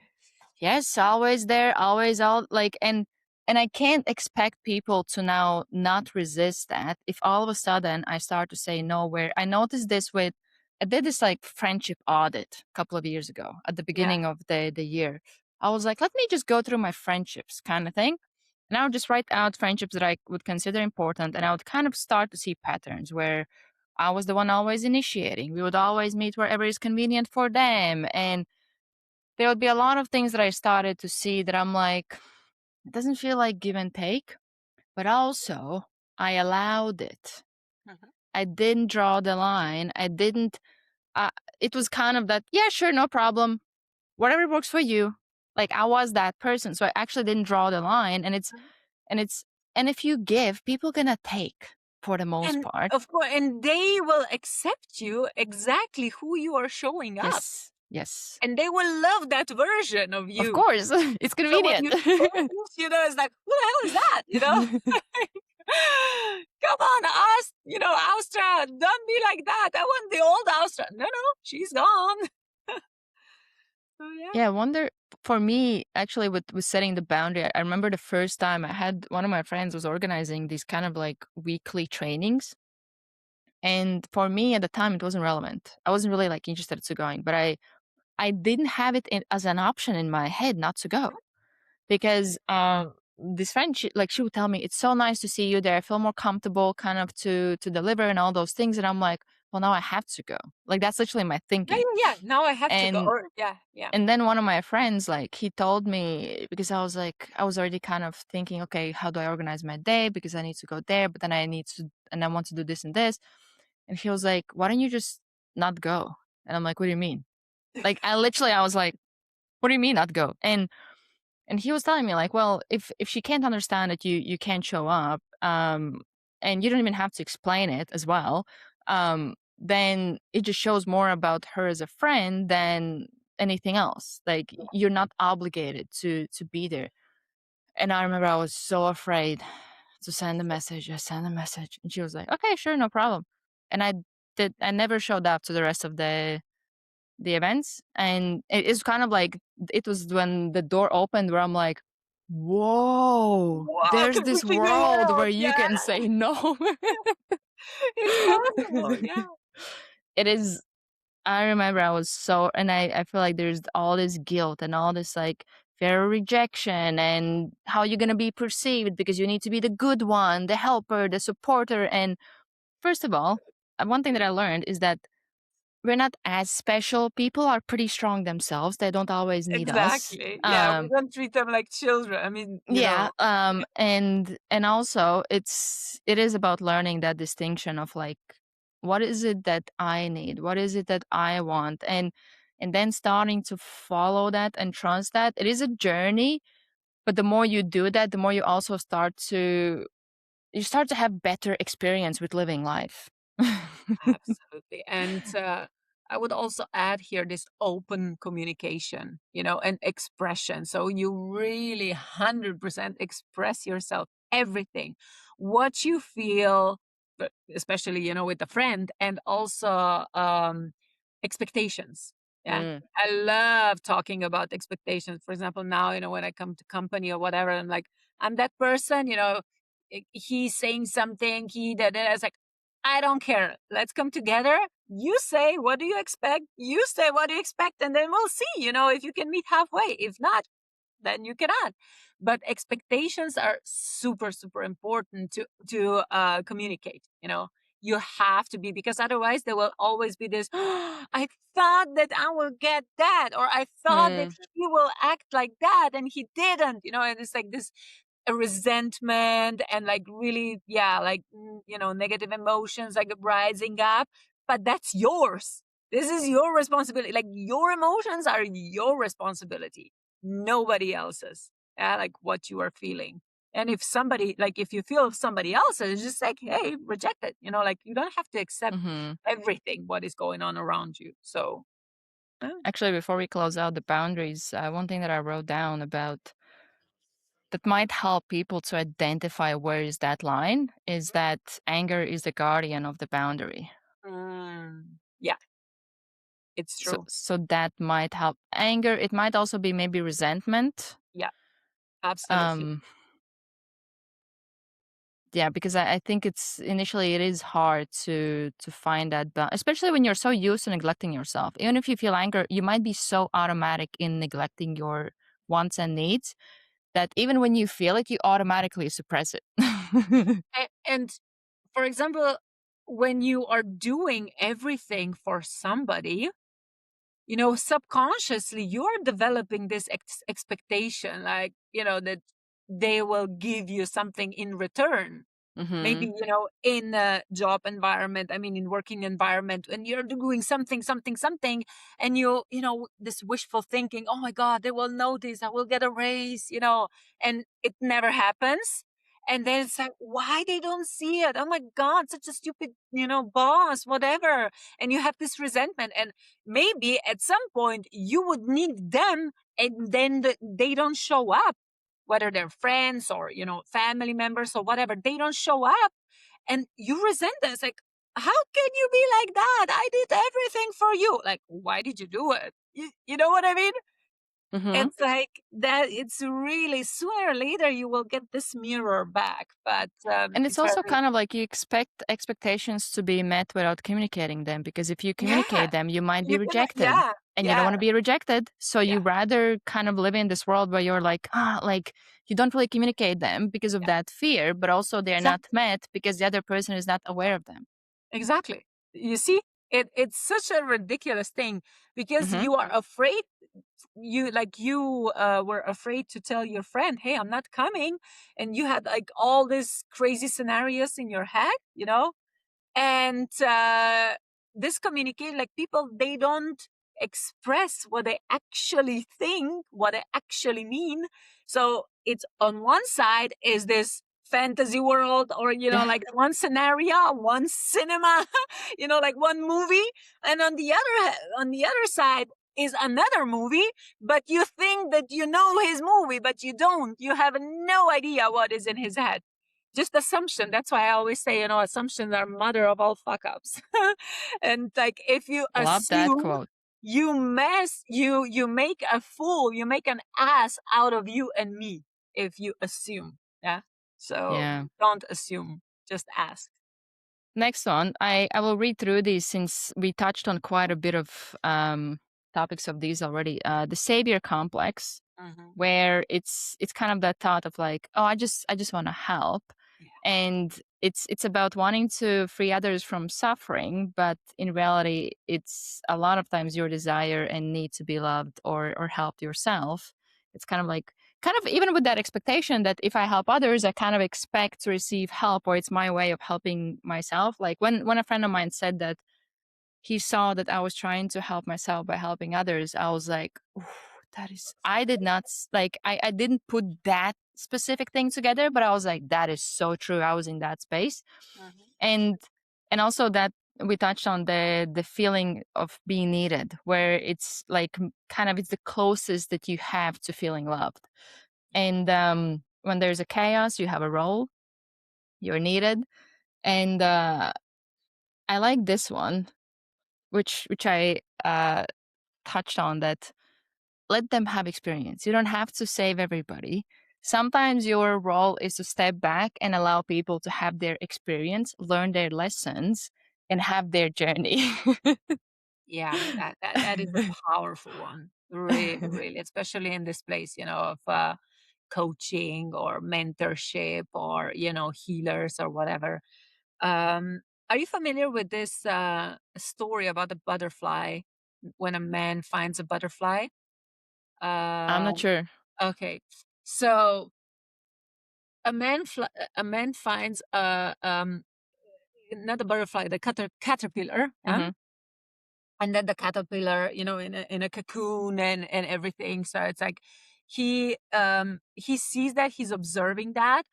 yes, always there, always out, like, and I can't expect people to now not resist that if all of a sudden I start to say no. Where I noticed this with, I did this like friendship audit a couple of years ago at the Yeah. beginning of the year. I was like, let me just go through my friendships, kind of thing. And I would just write out friendships that I would consider important, and I would kind of start to see patterns where I was the one always initiating. We would always meet wherever is convenient for them. And there would be a lot of things that I started to see that I'm like, it doesn't feel like give and take, but also I allowed it. Mhm. I didn't draw the line. I didn't, uh, it was kind of that, yeah, sure, no problem. Whatever works for you. Like, I was that person. So I actually didn't draw the line. And it's, and if you give, people gonna take for the most And part. of course, and they will accept you exactly who you are showing up. Yes. Yes. And they will love that version of Of you. course. It's So when convenient. you change, it's like, who the hell is that? Come on, Austra, don't be like that. I want the old Austra. No, no, she's gone. So yeah. Yeah, I wonder, for me, actually, with setting the boundary, I remember the first time I had one of my friends was organizing these kind of like weekly trainings. And for me at the time, it wasn't relevant. I wasn't really like interested to going, but I didn't have it as an option in my head not to go, because this friend, she would tell me, it's so nice to see you there. I feel more comfortable kind of to deliver and all those things. And I'm like, well, now I have to go. Like, that's literally my Yeah, thinking. yeah, yeah. Now I have to go. And Or yeah, yeah. and then one of my friends, like, he told me, because I was like, I was already kind of thinking, okay, how do I organize my day? Because I need to go there, but then I need to, and I want to do this and this. And he was like, why don't you just not go? And I'm like, what do you mean? Like, I was like, what do you mean not go? And he was telling me like, well, if she can't understand that you can't show up, and you don't even have to explain it as well, then it just shows more about her as a friend than anything else. Like, you're not obligated to be there. And I remember I was so afraid to send a message. I sent a message, and she was like, "Okay, sure, no problem." And I never showed up to the rest of the events, and it's kind of like, it was when the door opened where I'm like, whoa, Wow, there's this completely new world where world. you Yeah, can say no. it's possible. Yeah, It is. I remember I was so, and I feel like there's all this guilt and all this like fear of rejection and how you're going to be perceived because you need to be the good one, the helper, the supporter. And first of all, one thing that I learned is that we're not as special. People are pretty strong themselves. They don't always need us. exactly. Yeah, we don't treat them like children. I mean, Yeah, and also it is about learning that distinction of like, what is it that I need? What is it that I want? And then starting to follow that and trust that. It is a journey, but the more you do that, the more you also start to have better experience with living life. absolutely. And I would also add here this open communication, and expression. So you really 100% express yourself, everything, what you feel, but especially, with a friend, and also expectations. Yeah. Mm, I love talking about expectations. For example, now, when I come to company or whatever, I'm like, I'm that person, he's saying something, he that, it's like, I don't care. Let's come together. You say, what do you expect? You say, what do you expect? And then we'll see, if you can meet halfway. If not, then you cannot. But expectations are super, super important to communicate. You have to be, because otherwise there will always be this. "Oh, I thought that I will get that, or I thought that mm, he will act like that, and he didn't." And it's like this a resentment and like really, yeah, like, negative emotions like rising up. But that's yours. This is your responsibility. Like, your emotions are your responsibility, nobody else's. Yeah, like what you are feeling. And if you feel somebody else's, just like, hey, reject it. Like, you don't have to accept mhm. everything what is going on around you. So yeah. Actually, before we close out the boundaries, one thing that I wrote down about that might help people to identify where is that line is that anger is the guardian of the boundary. Yeah, it's So true. so that might help. Anger, it might also be maybe resentment. Yeah, absolutely. Um yeah, because I think it's initially it is hard to find that especially when you're so used to neglecting yourself. Even if you feel anger, you might be so automatic in neglecting your wants and needs that even when you feel it, you automatically suppress it. And for example, when you are doing everything for somebody, subconsciously you're developing this expectation, like, that they will give you something in return. Maybe, Mhm. in a job environment, I mean, in working environment, and you're doing something, something, something, and this wishful thinking, oh my God, they will notice, I will get a raise, and it never happens. And then it's like, why they don't see it? Oh my God, such a stupid, boss, whatever. And you have this resentment. And maybe at some point you would need them, and then they don't show up, whether they're friends or, family members or whatever, they don't show up, and you resent them. It's like, how can you be like that? I did everything for you. Like, why did you do it? You know what I mean? Mhm. It's like that. It's really, sooner or later you will get this mirror back, but And it's it's also very. kind of like you expect expectations to be met without communicating them, because if you Yeah, communicate them, you might be you can. rejected. Yeah, And you don't yeah, want to be rejected. So yeah, you rather kind of live in this world where you're like, like you don't really communicate them because of yeah. that fear, but also they're not Exactly. met because the other person is not aware of them. Exactly. You see, it's such a ridiculous thing, because Hmm. you are afraid. You were afraid to tell your friend, hey, I'm not coming. And you had like all these crazy scenarios in your head, and this communicate, like, people, they don't express what they actually think, what they actually mean. So it's on one side is this, fantasy world, or like one scenario, one cinema, like one movie. And on the other side is another movie, but you think that you know his movie, but you don't. You have no idea what is in his head. Just assumption. That's why I always say, assumptions are mother of all fuck ups. And like, if you Love that assume, quote. you make a fool, you make an ass out of you and me if you assume. Yeah. So Yeah. don't assume, just ask. Next one, I will read through these since we touched on quite a bit of topics of these already. The savior complex, Hmm. where it's kind of that thought of like, oh, I just want to help, Yeah. and it's about wanting to free others from suffering, but in reality, it's a lot of times your desire and need to be loved or helped yourself. It's kind of even with that expectation that if I help others, I kind of expect to receive help, or it's my way of helping myself. Like when a friend of mine said that he saw that I was trying to help myself by helping others, I was like, "Ooh, that is, I did not, I didn't put that specific thing together, but I was like, that is so true. I was in that space. Hmm. And, and also that we touched on the feeling of being needed, where it's like kind of, it's the closest that you have to feeling loved. And when there's a chaos, you have a role, you're needed. And I like this one, which I touched on, that let them have experience. You don't have to save everybody. Sometimes your role is to step back and allow people to have their experience, learn their lessons, and have their journey. Yeah, that is a powerful one. Really, really, especially in this place, of coaching or mentorship, or healers or whatever. Um, are you familiar with this story about the butterfly? When a man finds a butterfly. I'm not Um, sure. okay, so a man finds not a butterfly, the caterpillar. Yeah. Hmm. And then the caterpillar, in a cocoon and everything. So it's like he sees that, he's observing that,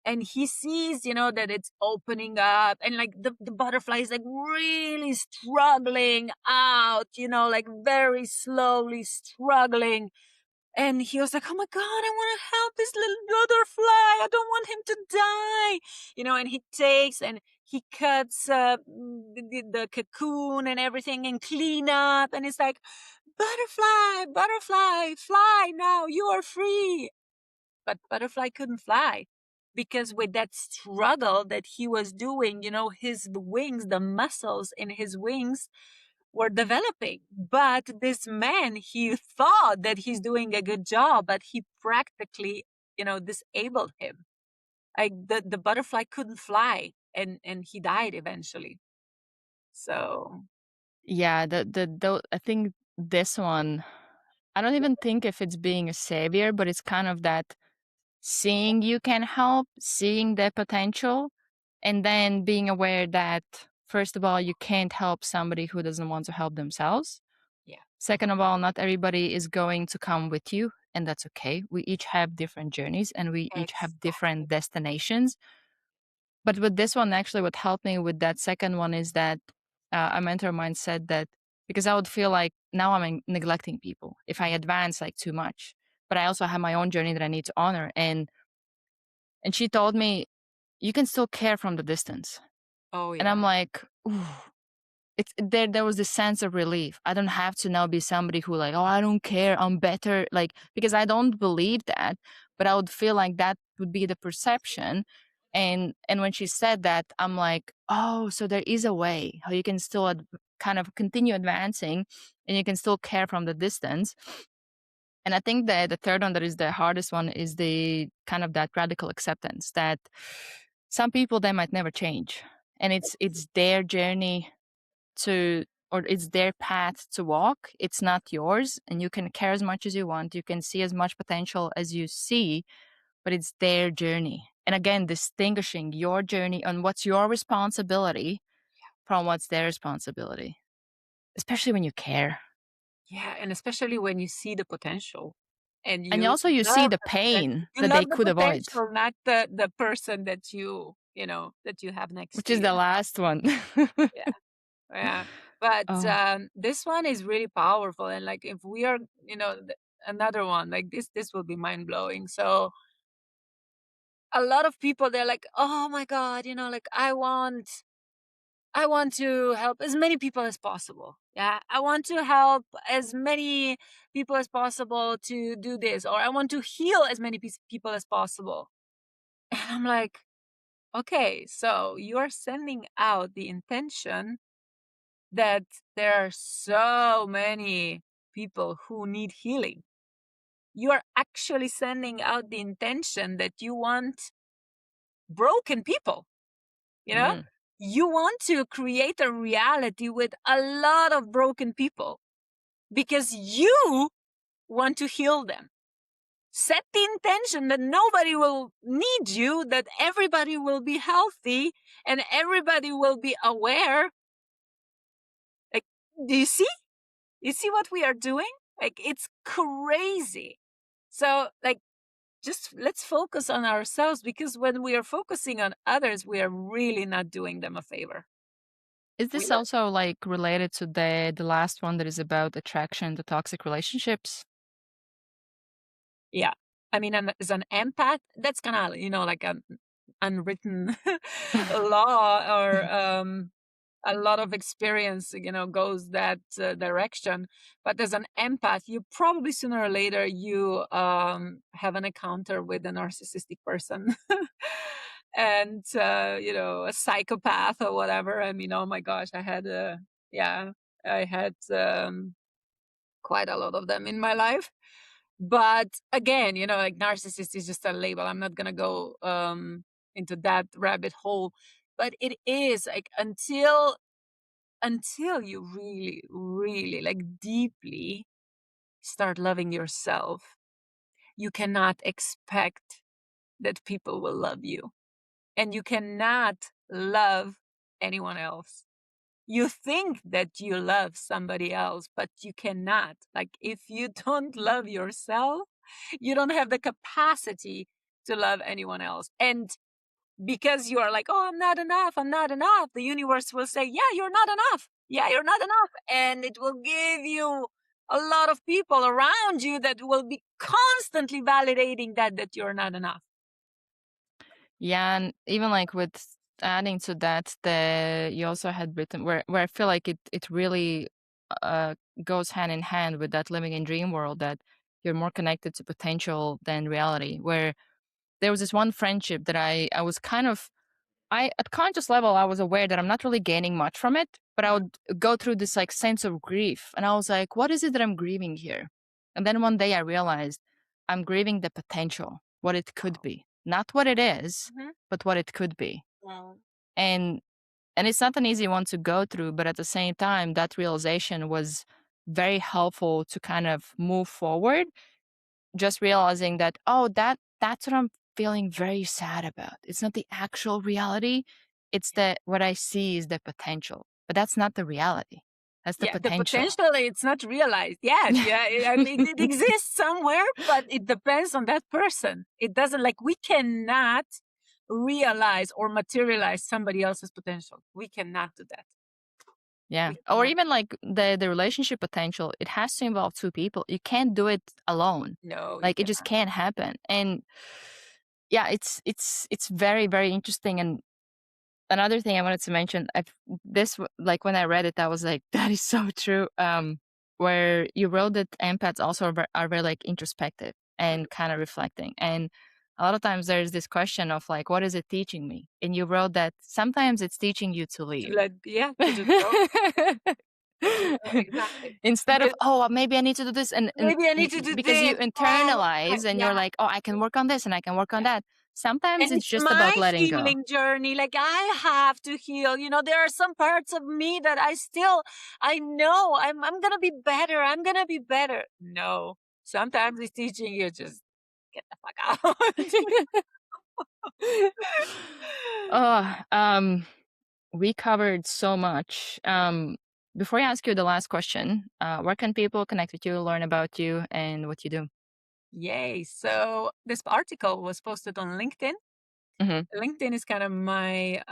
and he sees, that it's opening up, and like the butterfly is like really struggling out, like very slowly struggling. And he was like, "Oh my God, I want to help this little butterfly. I don't want him to die." And he takes and he cuts the cocoon and everything and clean up. And it's like, "Butterfly, butterfly, fly now. You are free." But butterfly couldn't fly, because with that struggle that he was doing, his wings, the muscles in his wings were developing. But this man, he thought that he's doing a good job, but he practically, disabled him. Like the butterfly couldn't fly, and he died eventually. So Yeah, I think this one, I don't even think if it's being a savior, but it's kind of that seeing you can help, seeing the potential, and then being aware that, first of all, you can't help somebody who doesn't want to help themselves. yeah, Second of all, not everybody is going to come with you, and that's okay. We each have different journeys and we each have exactly. different destinations. But with this one, actually, what helped me with that second one is that a mentor of mine said that, because I would feel like now I'm neglecting people if I advance like too much. But I also have my own journey that I need to honor. And she told me, you can still care from the distance. Oh And I'm yeah. like, ooh, it's there was this sense of relief. I don't have to now be somebody who like, oh, I don't care, I'm better. Like, because I don't believe that, but I would feel like that would be the perception. And when she said that, I'm like, oh, so there is a way how you can still kind of continue advancing and you can still care from the distance. And I think that the third one that is the hardest one is the kind of that radical acceptance that some people, they might never change. And it's their journey to, or it's their path to walk. It's not yours. And you can care as much as you want. You can see as much potential as you see, but it's their journey. And again, distinguishing your journey on what's your responsibility from what's their responsibility, especially when you care. Yeah, and especially when you see the potential. and And you also you see love the the potential. pain You that they love the could avoid, potential, not the person that you know that you have next which to is you. the last one. Yeah, yeah. But Oh, this one is really powerful, and like if we are, another one like this will be mind blowing. So a lot of people they're like, oh my god, like I want to help as many people as possible. Yeah. I want to help as many people as possible to do this, or I want to heal as many people as possible. And I'm like, okay, so you're sending out the intention that there are so many people who need healing. You're actually sending out the intention that you want broken people, you know? mm, You want to create a reality with a lot of broken people because you want to heal them. Set the intention that nobody will need you, that everybody will be healthy and everybody will be aware. Like, do you see? You see what we are doing? Like, it's crazy. So, like, just let's focus on ourselves, because when we are focusing on others, we are really not doing them a favor. is We this are, also like related to the last one that is about attraction to toxic relationships? yeah. I mean, as an empath, that's kind of, like an unwritten law, or a lot of experience, goes that direction. But as an empath, you probably sooner or later you have an encounter with a narcissistic person, and a psychopath or whatever. I mean, oh my gosh, yeah, I had quite a lot of them in my life. But again, like narcissist is just a label. I'm not gonna go into that rabbit hole. But it is like until you really, really like deeply start loving yourself, you cannot expect that people will love you. And you cannot love anyone else. You think that you love somebody else, but you cannot. Like, if you don't love yourself, you don't have the capacity to love anyone else. And because you are like, oh, I'm not enough, the universe will say, yeah, you're not enough. Yeah, you're not enough. And it will give you a lot of people around you that will be constantly validating that you're not enough. Yeah, and even like with adding to that, the you also had written where I feel like it really uh goes hand in hand with that living in dream world, that you're more connected to potential than reality. Where there was this one friendship that I was kind of I at conscious level I was aware that I'm not really gaining much from it, but I Mhm. would go through this like sense of grief, and I was like, what is it that I'm grieving here? And then one day I realized I'm grieving the potential, what it could be, not what it is, Mhm. but what it could be. Wow. And it's not an easy one to go through, but at the same time, that realization was very helpful to kind of move forward, just realizing that, oh, that's what I'm feeling very sad about. It's not the actual reality. It's that what I see is the potential. But that's not the reality. That's the Yeah, the potential. potential, it's not realized yet. Yeah, I mean, it exists somewhere, but it depends on that person. It doesn't, like, we cannot realize or materialize somebody else's potential. We cannot do that. Yeah. We Or cannot. even like the relationship potential, it has to involve two people. You can't do it alone. No, you Like it just cannot. can't happen. And yeah, it's very, very interesting. And another thing I wanted to mention, like when I read it, I was like, that is so true. Where you wrote that empaths also are very like introspective Mm. and kind of reflecting. And a lot of times there's this question of like, what is it teaching me? And you wrote that sometimes it's teaching you to To leave. let, yeah, to just go, to just go. Exactly. Instead of, Because oh, maybe I need to do this, and maybe I need to do because this. you Oh, internalize and yeah, you're like, oh, I can work on this and I can work on yeah. that. Sometimes And it's it's just my about letting go. healing journey. Like, I have to heal. There are some parts of me that I know I'm gonna be better. I'm gonna be better. No, sometimes it's teaching you just get the fuck out. Oh, we covered so much. Before I ask you the last question, where can people connect with you, learn about you, and what you do? Yay. So this article was posted on LinkedIn. Hmm. LinkedIn is kind of my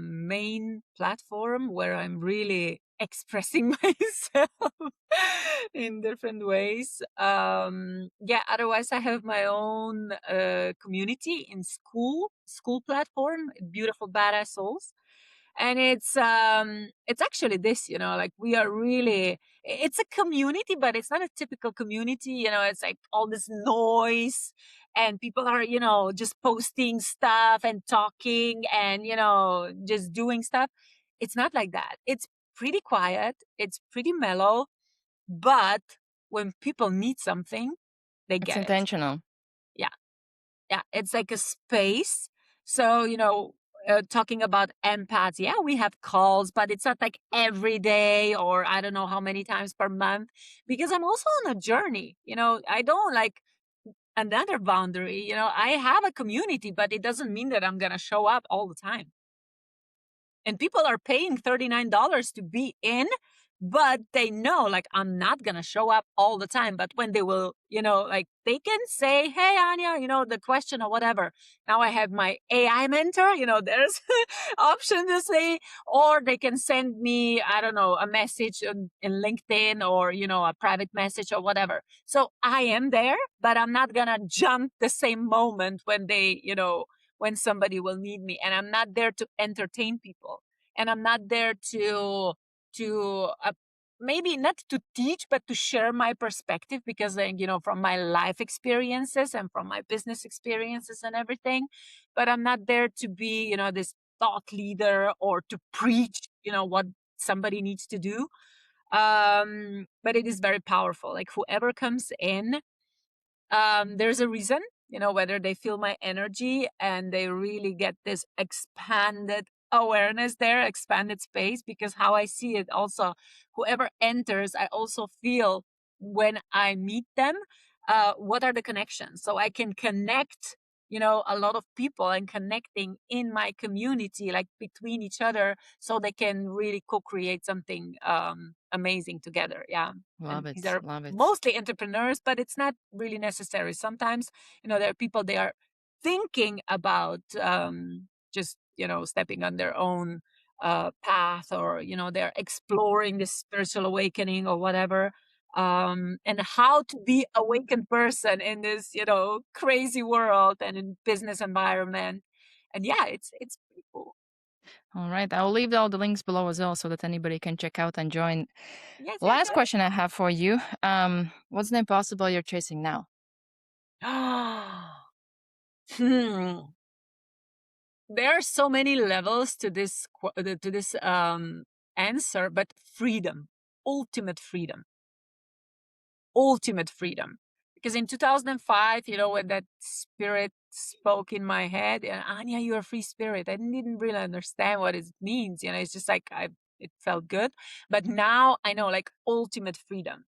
main platform where I'm really expressing myself in different ways. Yeah, otherwise I have my own community in school platform, Beautiful Badass Souls. And it's actually this, like we are really, it's a community, but it's not a typical community, it's like all this noise and people are, just posting stuff and talking and, just doing stuff. It's not like that. It's pretty quiet, it's pretty mellow, but when people need something, they It's get it. intentional. Yeah. Yeah, it's like a space. So, talking about empaths, yeah, we have calls, but it's not like every day or I don't know how many times per month, because I'm also on a journey. I don't like another boundary. I have a community, but it doesn't mean that I'm going to show up all the time. And people are paying $39 to be in, but they know like I'm not gonna show up all the time. But when they will, like they can say, hey Anya, the question or whatever. Now I have my AI mentor, there's option to say, or they can send me, I don't know, a message in LinkedIn or a private message or whatever. So I am there, but I'm not gonna jump the same moment when they, when somebody will need me. And I'm not there to entertain people. And I'm not there to maybe not to teach, but to share my perspective, because from my life experiences and from my business experiences and everything. But I'm not there to be, this thought leader or to preach, what somebody needs to do. But it is very powerful. Like whoever comes in, there's a reason, whether they feel my energy and they really get this expanded awareness there, expanded space, because how I see it also, whoever enters, I also feel when I meet them, what are the connections? So I can connect, a lot of people and connecting in my community, like between each other, so they can really co-create something amazing together. Yeah. Love And these it. are Love it. mostly entrepreneurs, but it's not really necessary. Sometimes, there are people, they are thinking about just, stepping on their own path, or, they're exploring this spiritual awakening or whatever. And how to be awakened person in this, crazy world and in business environment. And yeah, it's pretty cool. All right. I'll leave all the links below as well so that anybody can check out and join. Yes, yes, Last question I have for you. What's the impossible you're chasing now? yes. Hmm. There are so many levels to this answer, but freedom, ultimate freedom, ultimate freedom. Because in 2005, when that spirit spoke in my head, and Anya, you're a free spirit, I didn't really understand what it means. It's just like it felt good. But now I know, like, ultimate freedom.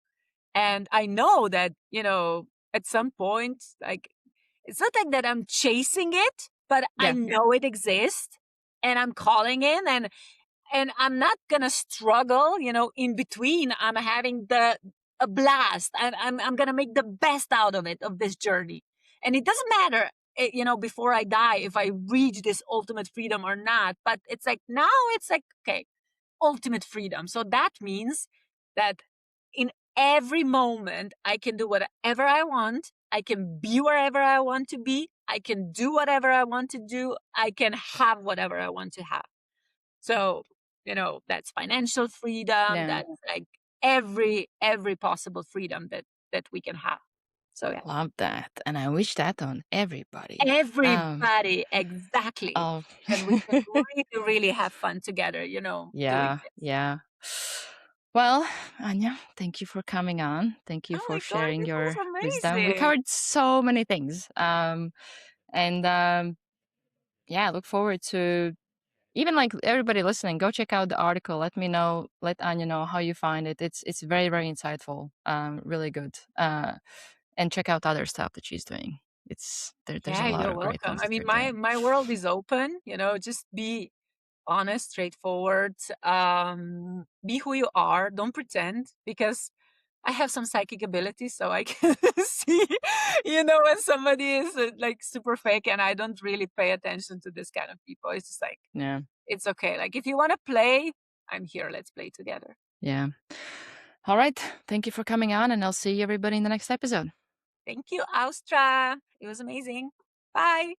And I know that, at some point, like, it's not like that I'm chasing it, but I Yeah. know it exists and I'm calling in, and I'm not gonna struggle, in between. I'm having a blast. I'm gonna make the best out of it, of this journey. And it doesn't matter, before I die, if I reach this ultimate freedom or not. But it's like now it's like, okay, ultimate freedom. So that means that in every moment, I can do whatever I want. I can be wherever I want to be. I can do whatever I want to do. I can have whatever I want to have. So, that's financial freedom. Yeah. That's like every possible freedom that we can have. So yeah. Love that. And I wish that on everybody. Everybody, exactly. Oh, Then we can really, really have fun together, doing yeah. this. Yeah. Well, Anya, thank you for coming on. Thank you Oh for my God, sharing this was your wisdom. We amazing. covered so many things. And yeah, I look forward to even like everybody listening, go check out the article. Let me know, let Anya know how you find it. It's very, very insightful. Really good. And check out other stuff that she's doing. There's a Yeah, lot you're of great welcome. things I that mean, you're my doing. my world is open, just be honest, straightforward, be who you are, don't pretend, because I have some psychic abilities, so I can see, when somebody is like super fake, and I don't really pay attention to this kind of people. It's just like, Yeah. it's okay. Like, if you want to play, I'm here. Let's play together. Yeah. All right. Thank you for coming on, and I'll see everybody in the next episode. Thank you, Austra. It was amazing. Bye.